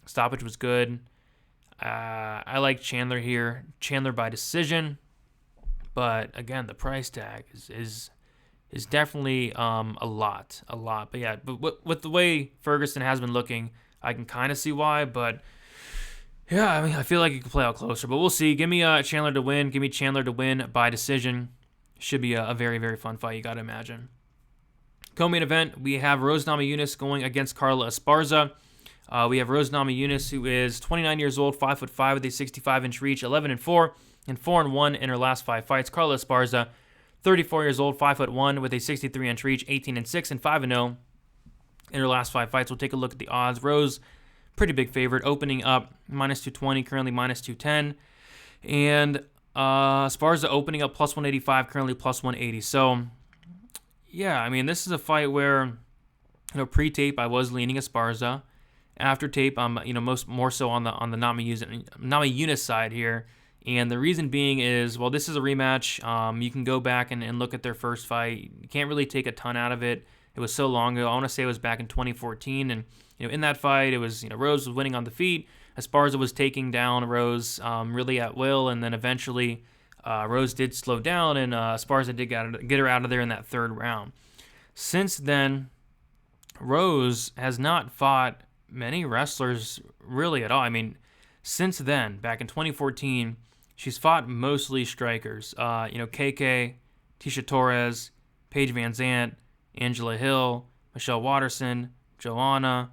stoppage was good. I like Chandler here, Chandler by decision, but again, the price tag is definitely a lot, but yeah, but with the way Ferguson has been looking, I can kind of see why, but yeah, I mean, I feel like it could play out closer, but we'll see. Give me Chandler to win. Give me Chandler to win by decision. Should be a very, very fun fight, you got to imagine. Co-main event, we have Rose Namajunas going against Carla Esparza. We have Rose Namajunas, who is 29 years old, 5'5", with a 65-inch reach, 11-4, and 4-1 in her last 5 fights. Carla Esparza, 34 years old, 5'1", with a 63-inch reach, 18-6, and 5-0 in her last 5 fights. We'll take a look at the odds. Rose, pretty big favorite, opening up minus 220, currently minus 210, and Esparza opening up plus 185, currently plus 180. So, yeah, I mean, this is a fight where, pre-tape I was leaning Esparza. After tape, I'm, more so on the Namajunas side here. And the reason being is, well, this is a rematch. You can go back and look at their first fight. You can't really take a ton out of it. It was so long ago. I want to say it was back in 2014. And, in that fight, it was, Rose was winning on the feet. Esparza was taking down Rose really at will, and then eventually Rose did slow down, and Esparza did get her out of there in that 3rd round. Since then, Rose has not fought many wrestlers really at all. I mean, since then, back in 2014, she's fought mostly strikers. KK, Tisha Torres, Paige Van Zandt, Angela Hill, Michelle Watterson, Joanna,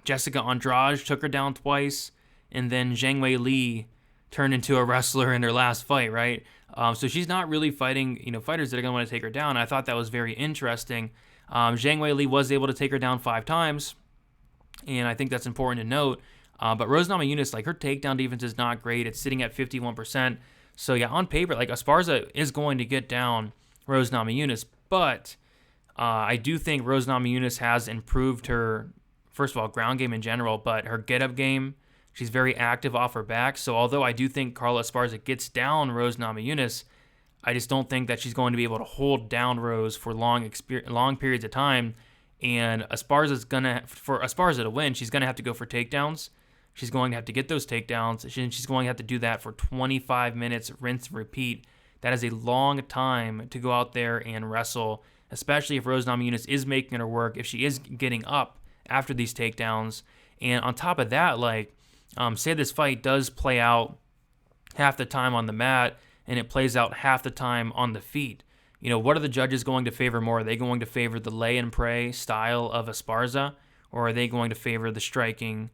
Jessica Andrade took her down twice, and then Zhang Wei Li turned into a wrestler in her last fight, right? So she's not really fighting, fighters that are going to want to take her down. I thought that was very interesting. Zhang Wei Li was able to take her down 5 times, and I think that's important to note. But Rose Namajunas, her takedown defense is not great. It's sitting at 51%. So yeah, on paper, Esparza is going to get down Rose Namajunas, but I do think Rose Namajunas has improved her, first of all, ground game in general, but her get-up game, She's very active off her back. So although I do think Carla Esparza gets down Rose Namajunas, I just don't think that she's going to be able to hold down Rose for long periods of time. And for Esparza to win, she's gonna have to go for takedowns. She's going to have to get those takedowns. She's going to have to do that for 25 minutes, rinse and repeat. That is a long time to go out there and wrestle, especially if Rose Namajunas is making her work, if she is getting up after these takedowns. And on top of that, say this fight does play out half the time on the mat and it plays out half the time on the feet. What are the judges going to favor more? Are they going to favor the lay and pray style of Esparza, or are they going to favor the striking,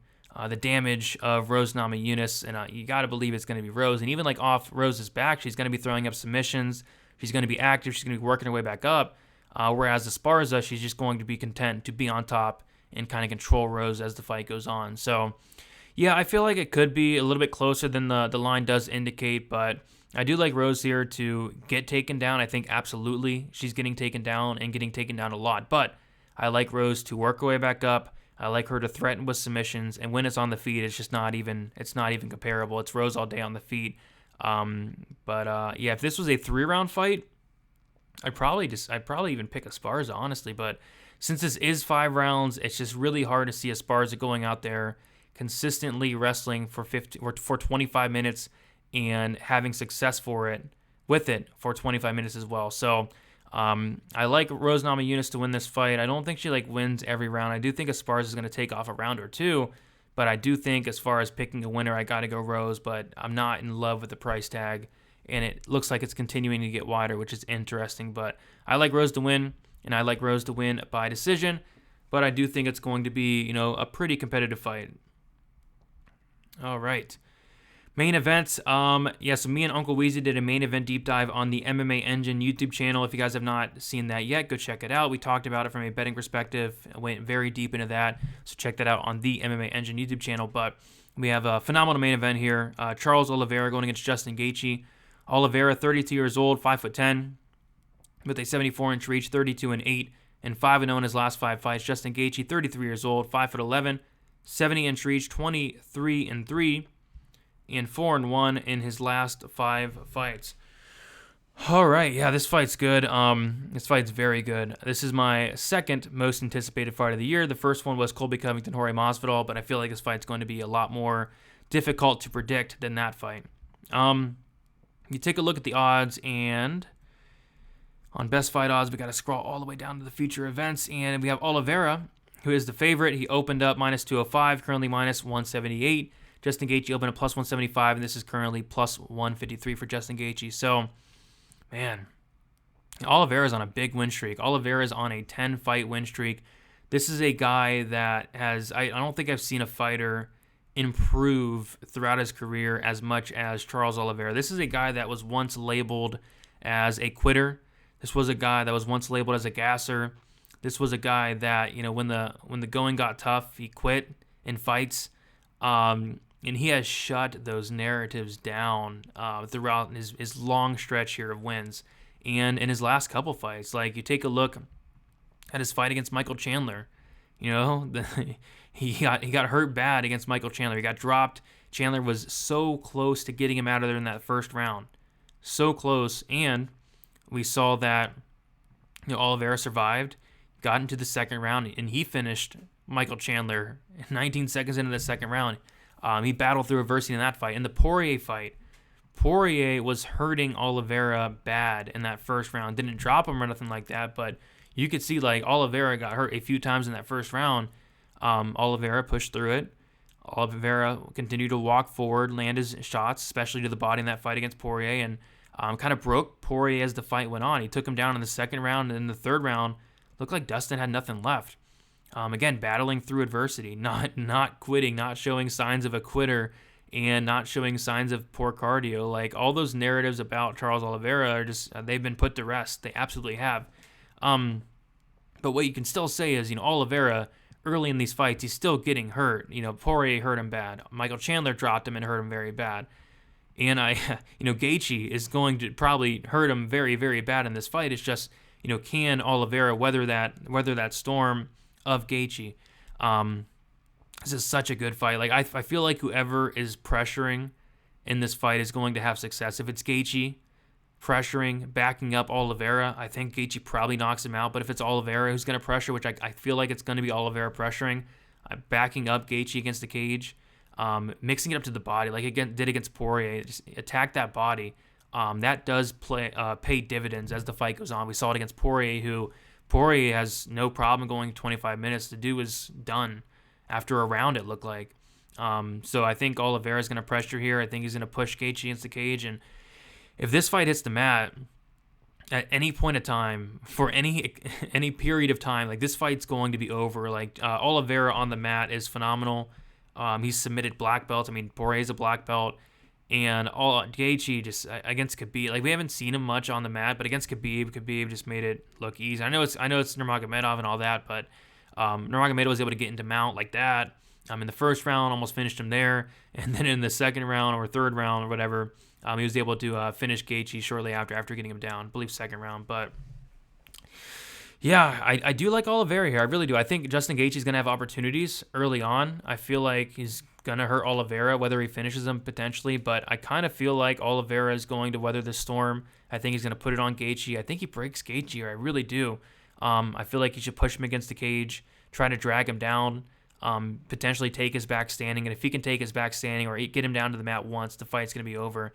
the damage of Rose Namajunas? And you got to believe it's going to be Rose. And even off Rose's back, she's going to be throwing up submissions. She's going to be active. She's going to be working her way back up. Whereas Esparza, she's just going to be content to be on top and kind of control Rose as the fight goes on. So, yeah, I feel like it could be a little bit closer than the line does indicate, but I do like Rose here to get taken down. I think absolutely she's getting taken down and getting taken down a lot. But I like Rose to work her way back up. I like her to threaten with submissions, and when it's on the feet, it's just not even comparable. It's Rose all day on the feet. Yeah, if this was a 3-round fight, I'd probably even pick Esparza, honestly. But since this is 5 rounds, it's just really hard to see Esparza going out there consistently wrestling for 25 minutes and having success with it for 25 minutes as well. So I like Rose Namajunas to win this fight. I don't think she wins every round. I do think Esparza is going to take off a round or two, but I do think as far as picking a winner, I got to go Rose, but I'm not in love with the price tag, and it looks like it's continuing to get wider, which is interesting. But I like Rose to win, and I like Rose to win by decision, but I do think it's going to be, a pretty competitive fight. All right. Main events. So me and Uncle Weezy did a main event deep dive on the MMA Engine YouTube channel. If you guys have not seen that yet, go check it out. We talked about it from a betting perspective. I went very deep into that, so check that out on the MMA Engine YouTube channel. But we have a phenomenal main event here. Charles Oliveira going against Justin Gaethje. Oliveira, 32 years old, 5'10", with a 74-inch reach, 32-8, and 5-0 in his last 5 fights. Justin Gaethje, 33 years old, 5'11", 70-inch reach, 23-3. And 4-1 in his last 5 fights. All right, yeah, this fight's good. This fight's very good. This is my second most anticipated fight of the year. The first one was Colby Covington, Jorge Masvidal, but I feel like this fight's going to be a lot more difficult to predict than that fight. You take a look at the odds, and on Best Fight Odds, we got to scroll all the way down to the future events, and we have Oliveira, who is the favorite. He opened up minus 205, currently minus 178. Justin Gaethje opened at plus 175, and this is currently plus 153 for Justin Gaethje. So, man, Oliveira's on a big win streak. Oliveira's on a 10-fight win streak. This is a guy that has, I don't think I've seen a fighter improve throughout his career as much as Charles Oliveira. This is a guy that was once labeled as a quitter. This was a guy that was once labeled as a gasser. This was a guy that, when the going got tough, he quit in fights. And he has shut those narratives down throughout his long stretch here of wins. And in his last couple fights, you take a look at his fight against Michael Chandler. He got hurt bad against Michael Chandler. He got dropped. Chandler was so close to getting him out of there in that first round. So close. And we saw that Oliveira survived, got into the second round, and he finished Michael Chandler 19 seconds into the second round. He battled through adversity in that fight. In the Poirier fight, Poirier was hurting Oliveira bad in that first round. Didn't drop him or nothing like that, but you could see Oliveira got hurt a few times in that first round. Oliveira pushed through it. Oliveira continued to walk forward, land his shots, especially to the body in that fight against Poirier, and kind of broke Poirier as the fight went on. He took him down in the second round, and in the third round, looked like Dustin had nothing left. Again, battling through adversity, not quitting, not showing signs of a quitter, and not showing signs of poor cardio. All those narratives about Charles Oliveira are just, they've been put to rest. They absolutely have. But what you can still say is, Oliveira, early in these fights, he's still getting hurt. Poirier hurt him bad. Michael Chandler dropped him and hurt him very bad. And Gaethje is going to probably hurt him very, very bad in this fight. It's just, can Oliveira weather that storm of Gaethje? This is such a good fight. Like, I feel like whoever is pressuring in this fight is going to have success. If it's Gaethje pressuring, backing up Oliveira, I think Gaethje probably knocks him out. But if it's Oliveira who's going to pressure, which I feel like it's going to be Oliveira pressuring, backing up Gaethje against the cage, mixing it up to the body, like it did against Poirier, just attack that body. That does pay dividends as the fight goes on. We saw it against Poirier, Poirier has no problem going 25 minutes. The dude was done after a round, it looked like. So I think Oliveira is going to pressure here. I think he's going to push Gaethje against the cage. And if this fight hits the mat at any point of time, for any period of time, like, this fight's going to be over. Like, Oliveira on the mat is phenomenal. He's submitted black belts. I mean, Poirier's a black belt. And Gaethje just against Khabib, like, we haven't seen him much on the mat, but against Khabib just made it look easy. I know it's Nurmagomedov and all that, but Nurmagomedov was able to get into mount like that. In the first round, almost finished him there, and then in the second round or third round or whatever, he was able to finish Gaethje shortly after getting him down. I believe second round, but yeah, I do like Oliveira here. I really do. I think Justin Gaethje is going to have opportunities early on. I feel like he's going to hurt Oliveira, whether he finishes him potentially, but I kind of feel like Oliveira is going to weather the storm. I think he's going to put it on Gaethje. I think he breaks Gaethje here. I really do. I feel like he should push him against the cage, try to drag him down, potentially take his back standing, and if he can take his back standing or get him down to the mat once, the fight's going to be over.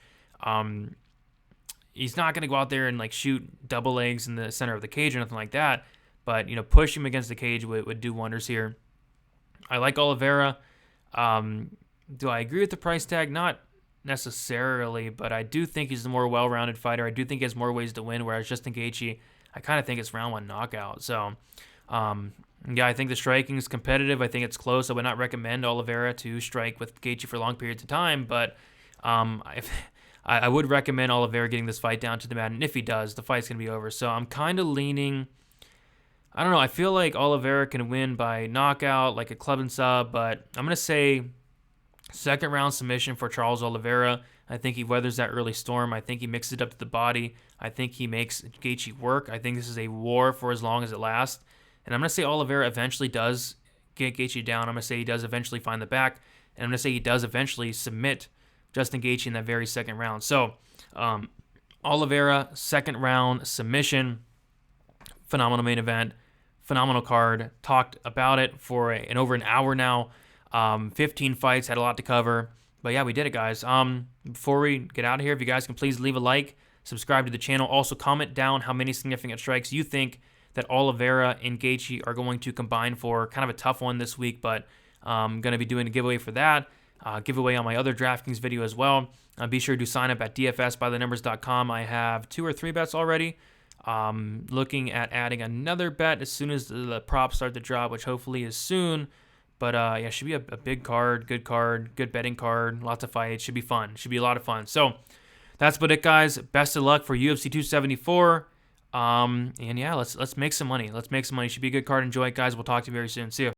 He's not going to go out there and, like, shoot double legs in the center of the cage or nothing like that, but, push him against the cage would do wonders here. I like Oliveira. Do I agree with the price tag? Not necessarily, but I do think he's the more well-rounded fighter. I do think he has more ways to win, whereas Justin Gaethje, I kind of think it's round one knockout. So, yeah, I think the striking is competitive. I think it's close. I would not recommend Oliveira to strike with Gaethje for long periods of time, but I would recommend Oliveira getting this fight down to the mat, and if he does, the fight's going to be over. So I'm kind of leaning, I don't know, I feel like Oliveira can win by knockout, like a club and sub, but I'm going to say second round submission for Charles Oliveira. I think he weathers that early storm. I think he mixes it up to the body. I think he makes Gaethje work. I think this is a war for as long as it lasts. And I'm going to say Oliveira eventually does get Gaethje down. I'm going to say he does eventually find the back. And I'm going to say he does eventually submit Justin Gaethje in that very second round. So, Oliveira, second round submission. Phenomenal main event. Phenomenal card. Talked about it for over an hour now. 15 fights, had a lot to cover. But yeah, we did it, guys. Before we get out of here, if you guys can please leave a like, subscribe to the channel. Also, comment down how many significant strikes you think that Oliveira and Gaethje are going to combine for. Kind of a tough one this week, but I'm going to be doing a giveaway for that. Giveaway on my other DraftKings video as well. Be sure to sign up at dfsbythenumbers.com. I have 2 or 3 bets already. Looking at adding another bet as soon as the props start to drop, which hopefully is soon. But yeah, should be a big card, good betting card, lots of fights. Should be fun. Should be a lot of fun. So that's about it, guys. Best of luck for UFC 274. And yeah, let's make some money. Should be a good card. Enjoy it, guys. We'll talk to you very soon. See ya.